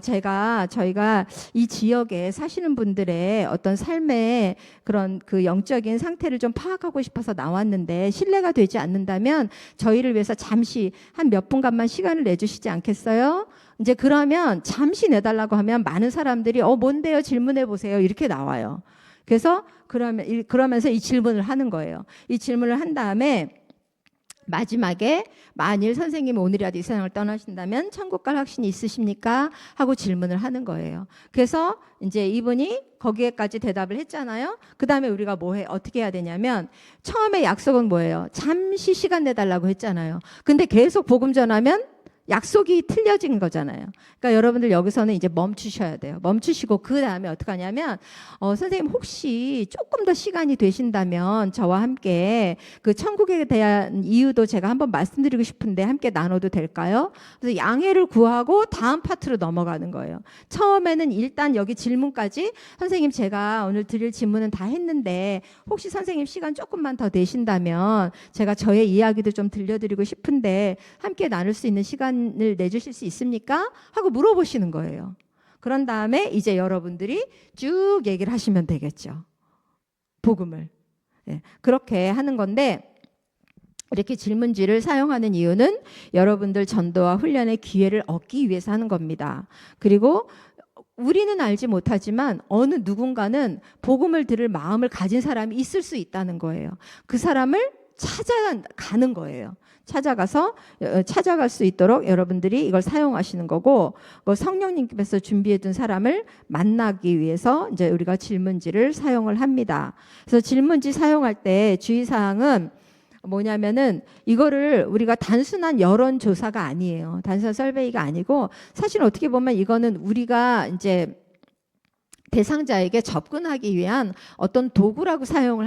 저희가 이 지역에 사시는 분들의 어떤 삶의 그런 그 영적인 상태를 좀 파악하고 싶어서 나왔는데, 신뢰가 되지 않는다면 저희를 위해서 잠시 한 몇 분간만 시간을 내주시지 않겠어요? 이제 그러면 잠시 내달라고 하면 많은 사람들이 뭔데요? 질문해 보세요. 이렇게 나와요. 그래서 그러면서 이 질문을 하는 거예요. 이 질문을 한 다음에 마지막에 만일 선생님이 오늘이라도 이 세상을 떠나신다면 천국 갈 확신이 있으십니까? 하고 질문을 하는 거예요. 그래서 이제 이분이 거기에까지 대답을 했잖아요. 그 다음에 우리가 어떻게 해야 되냐면, 처음에 약속은 뭐예요? 잠시 시간 내달라고 했잖아요. 근데 계속 복음 전하면 약속이 틀려진 거잖아요. 그러니까 여러분들 여기서는 이제 멈추셔야 돼요. 멈추시고 그 다음에 어떻게 하냐면, 선생님 혹시 조금 더 시간이 되신다면 저와 함께 그 천국에 대한 이유도 제가 한번 말씀드리고 싶은데 함께 나눠도 될까요? 그래서 양해를 구하고 다음 파트로 넘어가는 거예요. 처음에는 일단 여기 질문까지, 선생님 제가 오늘 드릴 질문은 다 했는데 혹시 선생님 시간 조금만 더 되신다면 제가 저의 이야기도 좀 들려드리고 싶은데 함께 나눌 수 있는 시간을 내주실 수 있습니까? 하고 물어보시는 거예요. 그런 다음에 이제 여러분들이 쭉 얘기를 하시면 되겠죠. 복음을. 그렇게 하는 건데, 이렇게 질문지를 사용하는 이유는 여러분들 전도와 훈련의 기회를 얻기 위해서 하는 겁니다. 그리고 우리는 알지 못하지만 어느 누군가는 복음을 들을 마음을 가진 사람이 있을 수 있다는 거예요. 그 사람을 찾아가는 거예요. 찾아갈 수 있도록 여러분들이 이걸 사용하시는 거고, 성령님께서 준비해둔 사람을 만나기 위해서 이제 우리가 질문지를 사용을 합니다. 그래서 질문지 사용할 때 주의사항은 뭐냐면은, 이거를 우리가 단순한 여론조사가 아니에요. 단순한 설베이가 아니고, 사실 어떻게 보면 이거는 우리가 이제 대상자에게 접근하기 위한 어떤 도구라고 사용을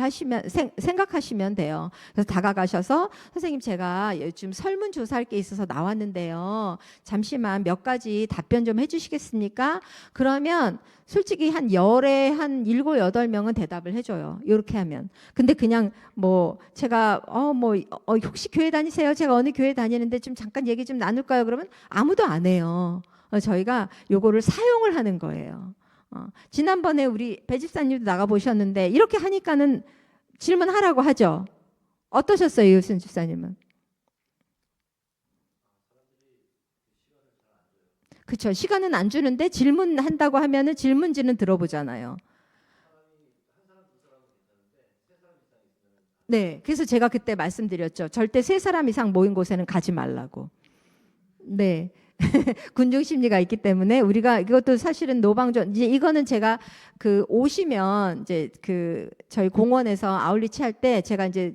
생각하시면 돼요. 그래서 다가가셔서, 선생님 제가 요즘 설문조사할 게 있어서 나왔는데요. 잠시만 몇 가지 답변 좀 해주시겠습니까? 그러면 솔직히 한 열에 한 7, 8명은 대답을 해줘요. 이렇게 하면. 근데 그냥 제가 혹시 교회 다니세요? 제가 어느 교회 다니는데 좀 잠깐 얘기 좀 나눌까요? 그러면 아무도 안 해요. 저희가 요거를 사용을 하는 거예요. 지난번에 우리 배 집사님도 나가 보셨는데 이렇게 하니까는 질문하라고 하죠. 어떠셨어요, 이효순 집사님은? 그렇죠. 시간은 안 주는데 질문한다고 하면은 질문지는 들어보잖아요. 네, 그래서 제가 그때 말씀드렸죠. 절대 세 사람 이상 모인 곳에는 가지 말라고. 네. 군중 심리가 있기 때문에 우리가 이것도 사실은 노방전 이제 이거는 제가 그 오시면 이제 그 저희 공원에서 아울리치 할 때 제가 이제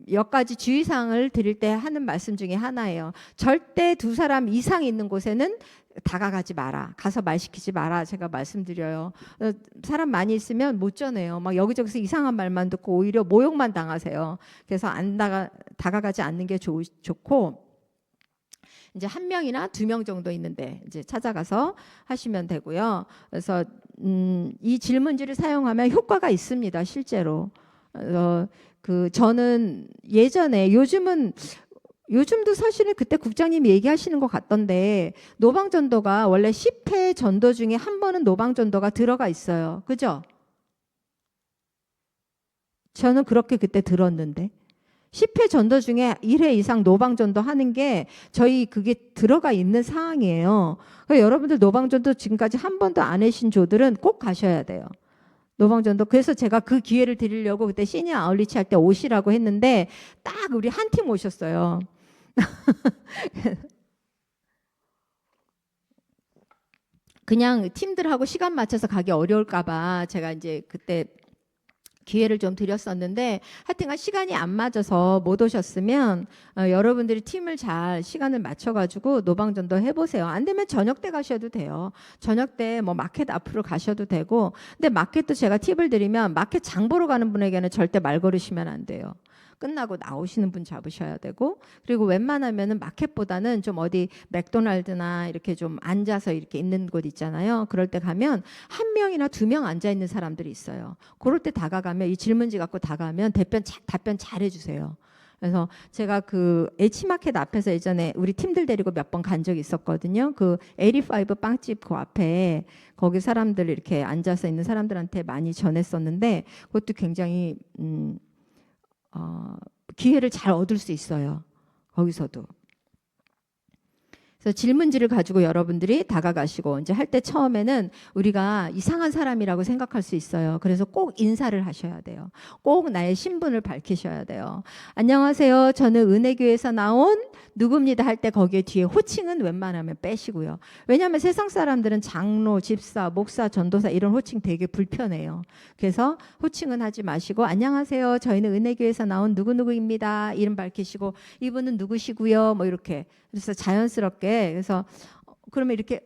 몇 가지 주의사항을 드릴 때 하는 말씀 중에 하나예요. 절대 두 사람 이상 있는 곳에는 다가가지 마라. 가서 말 시키지 마라. 제가 말씀드려요. 사람 많이 있으면 못 전해요. 막 여기저기서 이상한 말만 듣고 오히려 모욕만 당하세요. 그래서 다가가지 않는 게 좋고 이제 한 명이나 두 명 정도 있는데 이제 찾아가서 하시면 되고요. 그래서 이 질문지를 사용하면 효과가 있습니다. 실제로. 저는 예전에 요즘도 사실은 그때 국장님이 얘기하시는 것 같던데 노방전도가 원래 10회 전도 중에 한 번은 노방전도가 들어가 있어요. 그죠? 저는 그렇게 그때 들었는데 10회 전도 중에 1회 이상 노방전도 하는 게 저희 그게 들어가 있는 사항이에요. 그러니까 여러분들 노방전도 지금까지 한 번도 안 하신 조들은 꼭 가셔야 돼요. 노방전도. 그래서 제가 그 기회를 드리려고 그때 시니어 아울리치 할 때 오시라고 했는데 딱 우리 한 팀 오셨어요. 그냥 팀들하고 시간 맞춰서 가기 어려울까봐 제가 이제 그때 기회를 좀 드렸었는데 하여튼간 시간이 안 맞아서 못 오셨으면 여러분들이 팀을 잘 시간을 맞춰가지고 노방전도 해보세요. 안 되면 저녁 때 가셔도 돼요. 저녁 때 뭐 마켓 앞으로 가셔도 되고 근데 마켓도 제가 팁을 드리면 마켓 장 보러 가는 분에게는 절대 말 걸으시면 안 돼요. 끝나고 나오시는 분 잡으셔야 되고 그리고 웬만하면은 마켓보다는 좀 어디 맥도날드나 이렇게 좀 앉아서 이렇게 있는 곳 있잖아요. 그럴 때 가면 한 명이나 두 명 앉아 있는 사람들이 있어요. 그럴 때 다가가면 이 질문지 갖고 다가가면 답변 잘 해주세요. 그래서 제가 그 H마켓 앞에서 예전에 우리 팀들 데리고 몇 번 간 적이 있었거든요. 그 85 빵집 그 앞에 거기 사람들 이렇게 앉아서 있는 사람들한테 많이 전했었는데 그것도 굉장히 기회를 잘 얻을 수 있어요. 거기서도. 그래서 질문지를 가지고 여러분들이 다가가시고 이제 할 때 처음에는 우리가 이상한 사람이라고 생각할 수 있어요. 그래서 꼭 인사를 하셔야 돼요. 꼭 나의 신분을 밝히셔야 돼요. 안녕하세요. 저는 은혜교회에서 나온 누굽니다 할 때 거기에 뒤에 호칭은 웬만하면 빼시고요. 왜냐하면 세상 사람들은 장로, 집사, 목사, 전도사 이런 호칭 되게 불편해요. 그래서 호칭은 하지 마시고 안녕하세요. 저희는 은혜교회에서 나온 누구누구입니다. 이름 밝히시고 이분은 누구시고요. 뭐 이렇게 그래서 자연스럽게 그래서 그러면 이렇게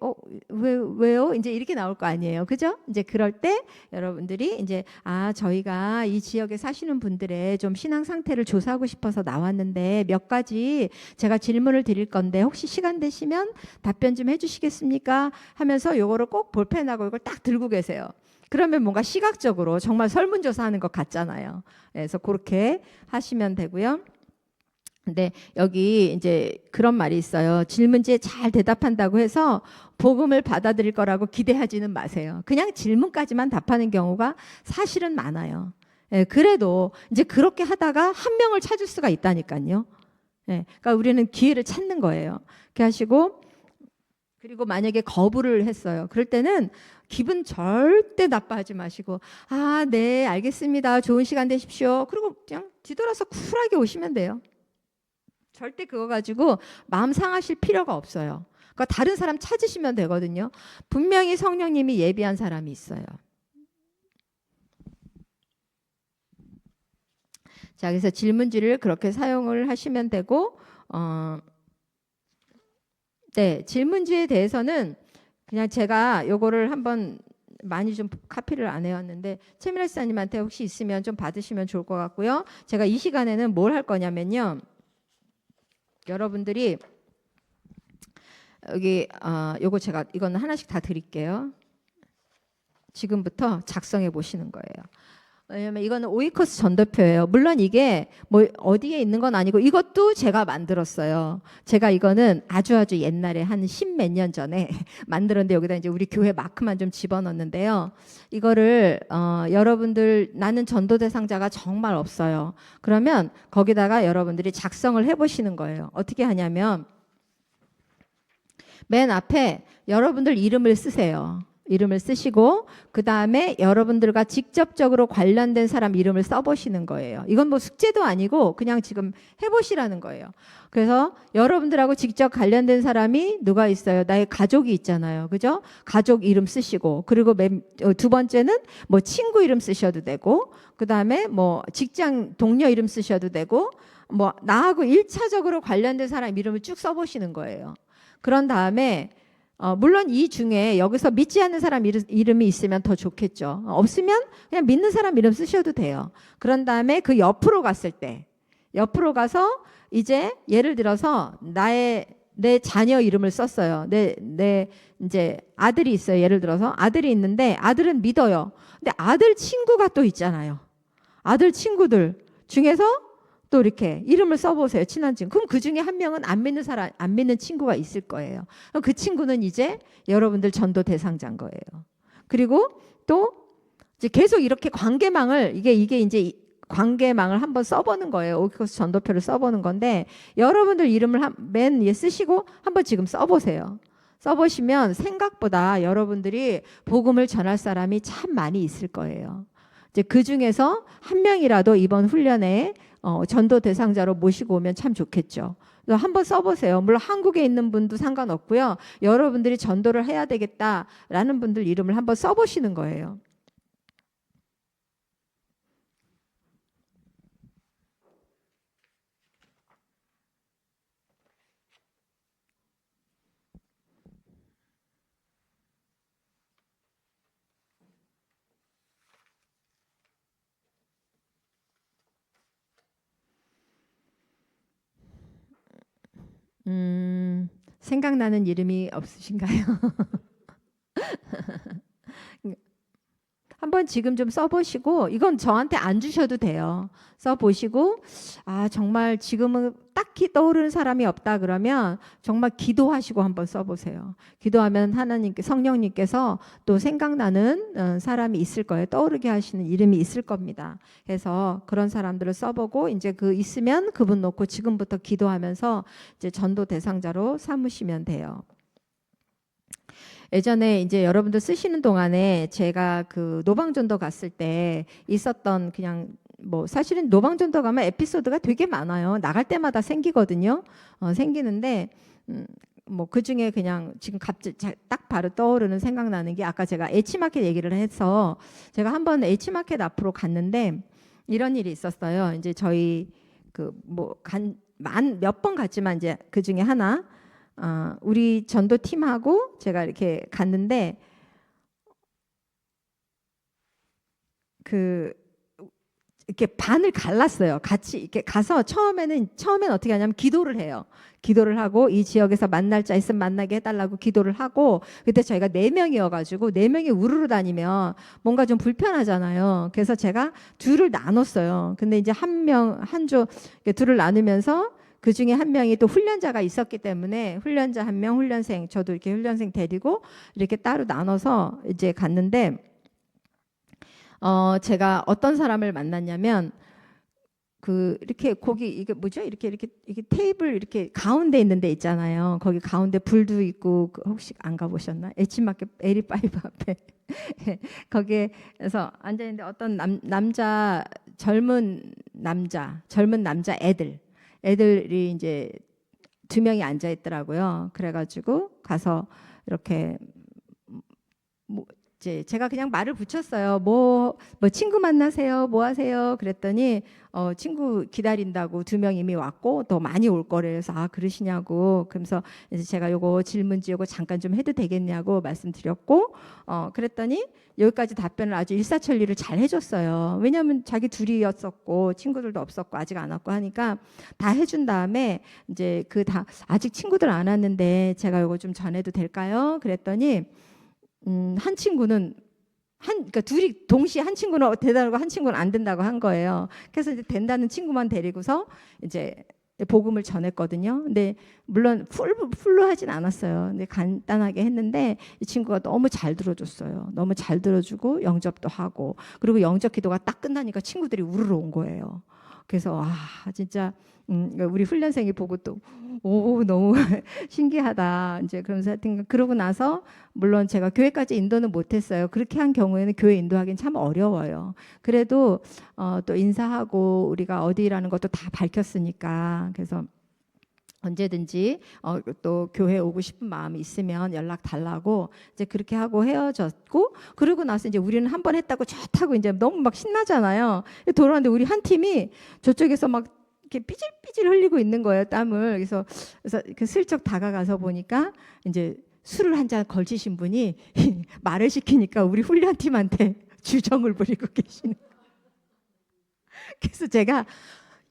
왜요? 이제 이렇게 나올 거 아니에요. 그죠? 이제 그럴 때 여러분들이 이제 저희가 이 지역에 사시는 분들의 좀 신앙 상태를 조사하고 싶어서 나왔는데 몇 가지 제가 질문을 드릴 건데 혹시 시간 되시면 답변 좀 해주시겠습니까? 하면서 요거를 꼭 볼펜하고 이걸 딱 들고 계세요. 그러면 뭔가 시각적으로 정말 설문조사하는 것 같잖아요. 그래서 그렇게 하시면 되고요. 근데 여기 이제 그런 말이 있어요. 질문지에 잘 대답한다고 해서 복음을 받아들일 거라고 기대하지는 마세요. 그냥 질문까지만 답하는 경우가 사실은 많아요. 예, 그래도 이제 그렇게 하다가 한 명을 찾을 수가 있다니까요. 예, 그러니까 우리는 기회를 찾는 거예요. 그렇게 하시고 그리고 만약에 거부를 했어요. 그럴 때는 기분 절대 나빠하지 마시고 네, 알겠습니다. 좋은 시간 되십시오. 그리고 그냥 뒤돌아서 쿨하게 오시면 돼요. 절대 그거 가지고 마음 상하실 필요가 없어요. 그러니까 다른 사람 찾으시면 되거든요. 분명히 성령님이 예비한 사람이 있어요. 자, 그래서 질문지를 그렇게 사용을 하시면 되고, 네, 질문지에 대해서는 그냥 제가 요거를 한번 많이 좀 카피를 안 해왔는데 최민아 씨님한테 혹시 있으면 좀 받으시면 좋을 것 같고요. 제가 이 시간에는 뭘 할 거냐면요. 여러분들이 여기 요거 제가 이건 하나씩 다 드릴게요. 지금부터 작성해 보시는 거예요. 왜냐면 이거는 오이커스 전도표예요. 물론 이게 뭐 어디에 있는 건 아니고 이것도 제가 만들었어요. 제가 이거는 아주 옛날에 한 10몇 년 전에 만들었는데 여기다 이제 우리 교회 마크만 좀 집어넣었는데요. 이거를 여러분들 나는 전도 대상자가 정말 없어요. 그러면 거기다가 여러분들이 작성을 해보시는 거예요. 어떻게 하냐면 맨 앞에 여러분들 이름을 쓰세요. 이름을 쓰시고 그 다음에 여러분들과 직접적으로 관련된 사람 이름을 써보시는 거예요. 이건 뭐 숙제도 아니고 그냥 지금 해보시라는 거예요. 그래서 여러분들하고 직접 관련된 사람이 누가 있어요? 나의 가족이 있잖아요. 그죠? 가족 이름 쓰시고 그리고 두 번째는 뭐 친구 이름 쓰셔도 되고 그 다음에 뭐 직장 동료 이름 쓰셔도 되고 뭐 나하고 1차적으로 관련된 사람 이름을 쭉 써보시는 거예요. 그런 다음에 물론 이 중에 여기서 믿지 않는 사람 이름이 있으면 더 좋겠죠. 없으면 그냥 믿는 사람 이름 쓰셔도 돼요. 그런 다음에 그 옆으로 갔을 때 옆으로 가서 이제 예를 들어서 내 자녀 이름을 썼어요. 내 이제 아들이 있어요. 예를 들어서 아들이 있는데 아들은 믿어요. 근데 아들 친구가 또 있잖아요. 아들 친구들 중에서 또 이렇게 이름을 써보세요. 친한 친구. 그럼 그 중에 한 명은 안 믿는 사람, 안 믿는 친구가 있을 거예요. 그럼 그 친구는 이제 여러분들 전도 대상자인 거예요. 그리고 또 이제 계속 이렇게 관계망을 이게 이제 관계망을 한번 써보는 거예요. 오이코스 전도표를 써보는 건데 여러분들 이름을 맨 위에 쓰시고 한번 지금 써보세요. 써보시면 생각보다 여러분들이 복음을 전할 사람이 참 많이 있을 거예요. 이제 그 중에서 한 명이라도 이번 훈련에 전도 대상자로 모시고 오면 참 좋겠죠. 한번 써보세요. 물론 한국에 있는 분도 상관없고요. 여러분들이 전도를 해야 되겠다라는 분들 이름을 한번 써보시는 거예요. 생각나는 이름이 없으신가요? 한번 지금 좀 써보시고 이건 저한테 안 주셔도 돼요. 써보시고 정말 지금은 딱히 떠오르는 사람이 없다 그러면 정말 기도하시고 한번 써보세요. 기도하면 하나님께 성령님께서 또 생각나는 사람이 있을 거예요. 떠오르게 하시는 이름이 있을 겁니다. 그래서 그런 사람들을 써보고 이제 그 있으면 그분 놓고 지금부터 기도하면서 이제 전도 대상자로 삼으시면 돼요. 예전에 이제 여러분들 쓰시는 동안에 제가 그 노방전도 갔을 때 있었던 그냥 뭐 사실은 노방전도 가면 에피소드가 되게 많아요. 나갈 때마다 생기거든요. 생기는데 뭐 그중에 그냥 지금 갑자기 딱 바로 떠오르는 생각나는 게 아까 제가 H마켓 얘기를 해서 제가 한번 H마켓 앞으로 갔는데 이런 일이 있었어요. 이제 저희 그 뭐 몇 번 갔지만 이제 그중에 하나 우리 전도팀하고 제가 이렇게 갔는데 이렇게 반을 갈랐어요. 같이 이렇게 가서 처음에는 어떻게 하냐면 기도를 해요. 기도를 하고 이 지역에서 만날 자 있으면 만나게 해달라고 기도를 하고 그때 저희가 4명이어가지고 4명이 우르르 다니면 뭔가 좀 불편하잖아요. 그래서 제가 둘을 나눴어요. 근데 이제 한조 둘을 나누면서 그 중에 한 명이 또 훈련자가 있었기 때문에 훈련자 한 명, 훈련생 저도 이렇게 훈련생 데리고 이렇게 따로 나눠서 이제 갔는데 제가 어떤 사람을 만났냐면 이렇게 거기 이게 뭐죠? 이렇게 테이블 이렇게 가운데 있는 데 있잖아요. 거기 가운데 불도 있고 혹시 안 가보셨나? H마켓 에리파이브 앞에 거기에서 앉아 있는데 어떤 젊은 남자 애들이 이제 2명이 앉아 있더라고요. 그래가지고 가서 이렇게 뭐 이제 제가 그냥 말을 붙였어요. 뭐 친구 만나세요. 뭐 하세요? 그랬더니 친구 기다린다고 2명 이미 왔고 더 많이 올 거래서 그러시냐고. 그러면서 이제 제가 요거 질문지 요거 잠깐 좀 해도 되겠냐고 말씀드렸고 그랬더니 여기까지 답변을 아주 일사천리를 잘 해줬어요. 왜냐하면 자기 둘이었었고 친구들도 없었고 아직 안 왔고 하니까 다 해준 다음에 이제 아직 친구들 안 왔는데 제가 요거 좀 전해도 될까요? 그랬더니 한 친구는 그러니까 둘이 동시에 한 친구는 된다고 한 친구는 안 된다고 한 거예요. 그래서 이제 된다는 친구만 데리고서 이제 복음을 전했거든요. 근데 물론 풀로 하진 않았어요. 근데 간단하게 했는데 이 친구가 너무 잘 들어줬어요. 너무 잘 들어주고 영접도 하고, 그리고 영접 기도가 딱 끝나니까 친구들이 우르르 온 거예요. 그래서 진짜 그러니까 우리 훈련생이 보고 또 너무 신기하다. 이제 그러면서 하여튼 그러고 나서 물론 제가 교회까지 인도는 못했어요. 그렇게 한 경우에는 교회 인도하기는 참 어려워요. 그래도 또 인사하고 우리가 어디라는 것도 다 밝혔으니까, 그래서 언제든지 또 교회 오고 싶은 마음이 있으면 연락 달라고 이제 그렇게 하고 헤어졌고, 그러고 나서 이제 우리는 한 번 했다고 좋다고 이제 너무 막 신나잖아요. 돌아왔는데 우리 한 팀이 저쪽에서 막 이렇게 삐질삐질 흘리고 있는 거예요, 땀을. 그래서 그 슬쩍 다가가서 보니까 이제 술을 한 잔 걸치신 분이 말을 시키니까 우리 훈련팀한테 주정을 부리고 계시는. 그래서 제가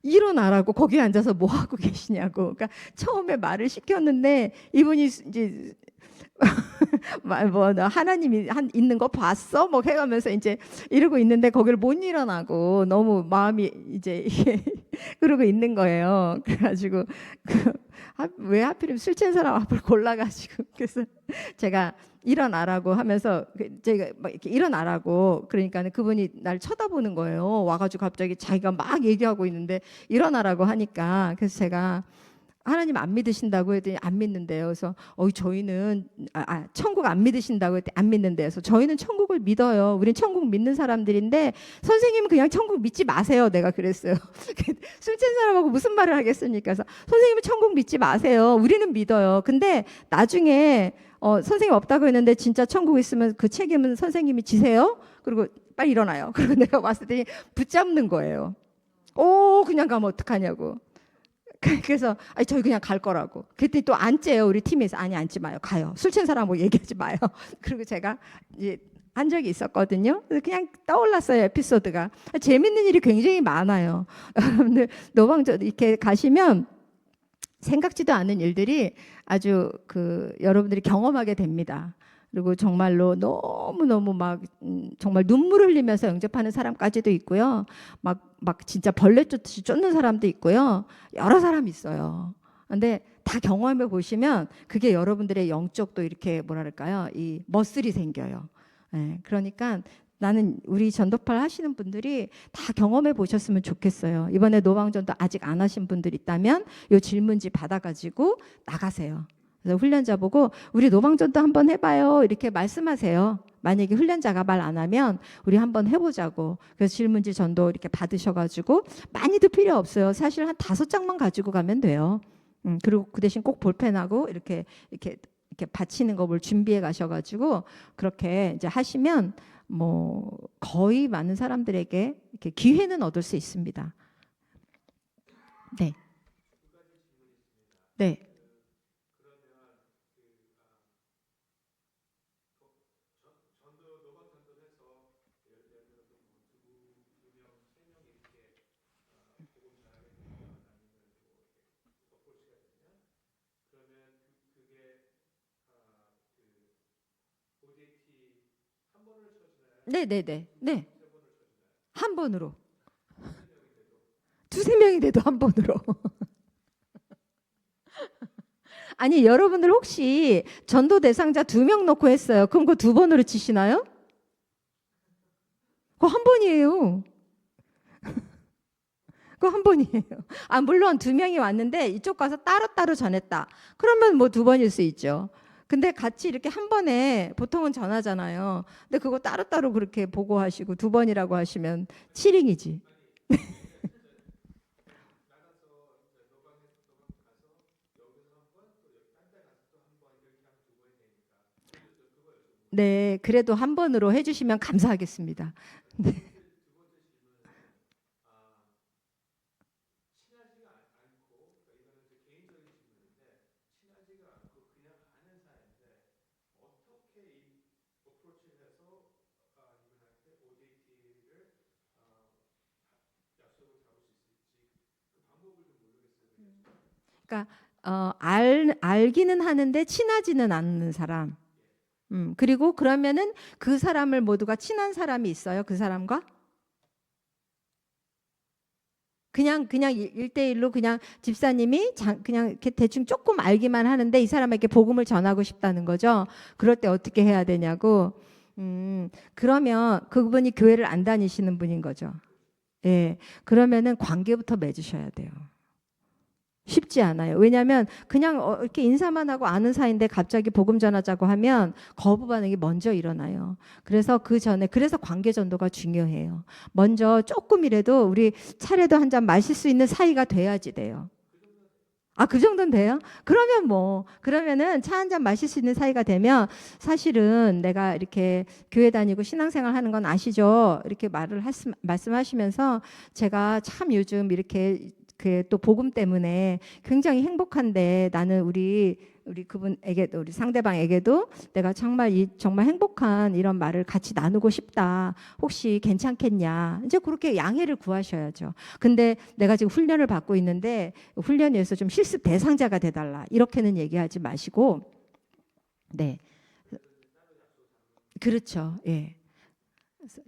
일어나라고, 거기 앉아서 뭐 하고 계시냐고. 그러니까 처음에 말을 시켰는데 이분이 이제 뭐 하나님이 있는 거 봤어? 뭐 해가면서 이제 이러고 있는데 거기를 못 일어나고 너무 마음이 이제 그러고 있는 거예요. 그래가지고 왜 하필이면 술 취한 사람 앞을 골라가지고, 그래서 제가 일어나라고 하면서 제가 막 이렇게 일어나라고 그러니까 그분이 날 쳐다보는 거예요. 와가지고 갑자기 자기가 막 얘기하고 있는데 일어나라고 하니까, 그래서 제가 하나님 안 믿으신다고 했더니 안 믿는데요. 그래서 저희는 천국 안 믿으신다고 했더니 안 믿는데요. 그래서 저희는 천국을 믿어요. 우린 천국 믿는 사람들인데 선생님은 그냥 천국 믿지 마세요. 내가 그랬어요. 술 취한 사람하고 무슨 말을 하겠습니까? 그래서 선생님은 천국 믿지 마세요. 우리는 믿어요. 근데 나중에 선생님 없다고 했는데 진짜 천국 있으면 그 책임은 선생님이 지세요. 그리고 빨리 일어나요. 그리고 내가 왔을 때 붙잡는 거예요. 그냥 가면 어떡하냐고. 그래서 저희 그냥 갈 거라고. 그랬더니 또 앉재요. 우리 팀에서. 아니, 앉지 마요. 가요. 술 취한 사람하고 얘기하지 마요. 그리고 제가 이제 한 적이 있었거든요. 그래서 그냥 떠올랐어요. 에피소드가. 재밌는 일이 굉장히 많아요. 여러분들 노방전 이렇게 가시면 생각지도 않은 일들이 아주 여러분들이 경험하게 됩니다. 그리고 정말로 너무너무 막 정말 눈물 흘리면서 영접하는 사람까지도 있고요. 막 진짜 벌레 쫓듯이 쫓는 사람도 있고요. 여러 사람이 있어요. 근데 다 경험해 보시면 그게 여러분들의 영적도 이렇게 뭐랄까요? 이 머슬이 생겨요. 그러니까 나는 우리 전도팔 하시는 분들이 다 경험해 보셨으면 좋겠어요. 이번에 노방전도 아직 안 하신 분들 있다면 이 질문지 받아가지고 나가세요. 그래서 훈련자 보고 우리 노방전도 한번 해봐요 이렇게 말씀하세요. 만약에 훈련자가 말 안 하면 우리 한번 해보자고. 그래서 질문지 전도 이렇게 받으셔가지고 많이도 필요 없어요. 사실 한 5장만 가지고 가면 돼요. 그리고 그 대신 꼭 볼펜하고 이렇게 받치는 거 뭘 준비해 가셔가지고 그렇게 이제 하시면 뭐 거의 많은 사람들에게 이렇게 기회는 얻을 수 있습니다. 네. 네. 네네네. 네. 한 번으로. 두세 명이 돼도 한 번으로. 아니 여러분들 혹시 전도 대상자 2명 놓고 했어요. 그럼 그 2번으로 치시나요? 그거 한 번이에요. 그거 한 번이에요. 물론 2명이 왔는데 이쪽 가서 따로따로 전했다. 그러면 뭐 2번일 수 있죠. 근데 같이 이렇게 한 번에 보통은 전하잖아요. 근데 그거 따로따로 그렇게 보고하시고 2번이라고 하시면 7링이지. 네, 그래도 한 번으로 해주시면 감사하겠습니다. 그러니까 알기는 하는데 친하지는 않는 사람. 그리고 그러면은 그 사람을 모두가 친한 사람이 있어요. 그 사람과 그냥 1대1로 그냥 집사님이 그냥 이렇게 대충 조금 알기만 하는데 이 사람에게 복음을 전하고 싶다는 거죠. 그럴 때 어떻게 해야 되냐고. 그러면 그분이 교회를 안 다니시는 분인 거죠. 예. 그러면은 관계부터 맺으셔야 돼요. 쉽지 않아요. 왜냐하면 그냥 이렇게 인사만 하고 아는 사이인데 갑자기 복음 전하자고 하면 거부 반응이 먼저 일어나요. 그래서 그 전에 그래서 관계 전도가 중요해요. 먼저 조금이라도 우리 차례도 한 잔 마실 수 있는 사이가 돼야지 돼요. 아, 그 정도는 돼요? 그러면 그러면은 차 한 잔 마실 수 있는 사이가 되면 사실은 내가 이렇게 교회 다니고 신앙생활 하는 건 아시죠? 이렇게 말씀하시면서 제가 참 요즘 이렇게 또 복음 때문에 굉장히 행복한데 나는 우리 그분에게도 우리 상대방에게도 내가 정말 행복한 이런 말을 같이 나누고 싶다. 혹시 괜찮겠냐? 이제 그렇게 양해를 구하셔야죠. 근데 내가 지금 훈련을 받고 있는데 훈련에 의해서 좀 실습 대상자가 돼달라. 이렇게는 얘기하지 마시고, 네, 그렇죠. 예.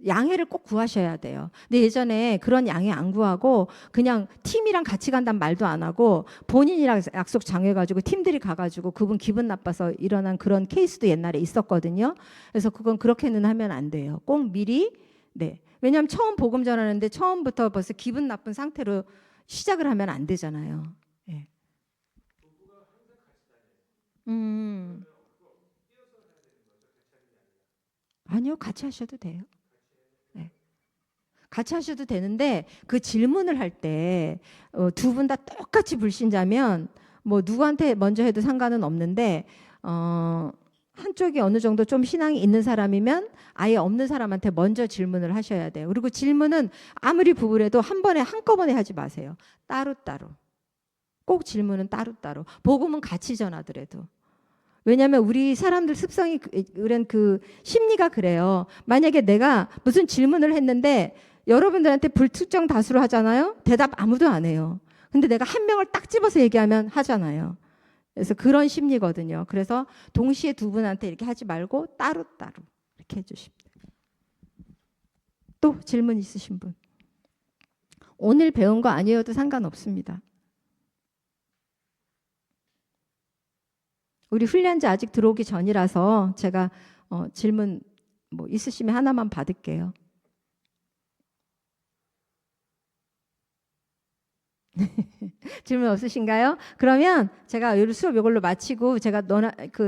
양해를 꼭 구하셔야 돼요. 근데 예전에 그런 양해 안 구하고 그냥 팀이랑 같이 간다는 말도 안 하고 본인이랑 약속 정해가지고 팀들이 가가지고 그분 기분 나빠서 일어난 그런 케이스도 옛날에 있었거든요. 그래서 그건 그렇게는 하면 안 돼요. 꼭 미리, 네. 왜냐하면 처음 복음 전하는데 처음부터 벌써 기분 나쁜 상태로 시작을 하면 안 되잖아요. 네. 아니요, 같이 하셔도 돼요. 같이 하셔도 되는데 그 질문을 할 때 두 분 다 똑같이 불신자면 뭐 누구한테 먼저 해도 상관은 없는데 한쪽이 어느 정도 좀 신앙이 있는 사람이면 아예 없는 사람한테 먼저 질문을 하셔야 돼요. 그리고 질문은 아무리 부부래도 한 번에 한꺼번에 하지 마세요. 따로따로. 꼭 질문은 따로따로. 복음은 같이 전하더라도. 왜냐하면 우리 사람들 습성이 그 심리가 그래요. 만약에 내가 무슨 질문을 했는데 여러분들한테 불특정 다수로 하잖아요. 대답 아무도 안 해요. 근데 내가 한 명을 딱 집어서 얘기하면 하잖아요. 그래서 그런 심리거든요. 그래서 동시에 두 분한테 이렇게 하지 말고 따로따로 이렇게 해주십니다. 또 질문 있으신 분? 오늘 배운 거 아니어도 상관없습니다. 우리 훈련자 아직 들어오기 전이라서 제가 질문 뭐 있으시면 하나만 받을게요. 질문 없으신가요? 그러면 제가 수업 이걸로 마치고 제가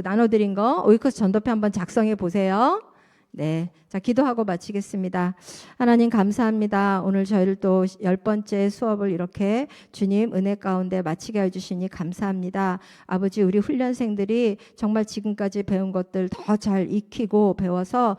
나눠드린 거 오이코스 전도표 한번 작성해 보세요. 네, 자 기도하고 마치겠습니다. 하나님 감사합니다. 오늘 저희를 또 10번째 수업을 이렇게 주님 은혜 가운데 마치게 해주시니 감사합니다. 아버지 우리 훈련생들이 정말 지금까지 배운 것들 더 잘 익히고 배워서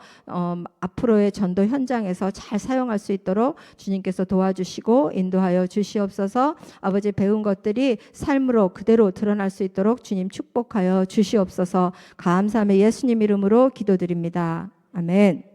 앞으로의 전도 현장에서 잘 사용할 수 있도록 주님께서 도와주시고 인도하여 주시옵소서. 아버지 배운 것들이 삶으로 그대로 드러날 수 있도록 주님 축복하여 주시옵소서. 감사함의 예수님 이름으로 기도드립니다. 아멘.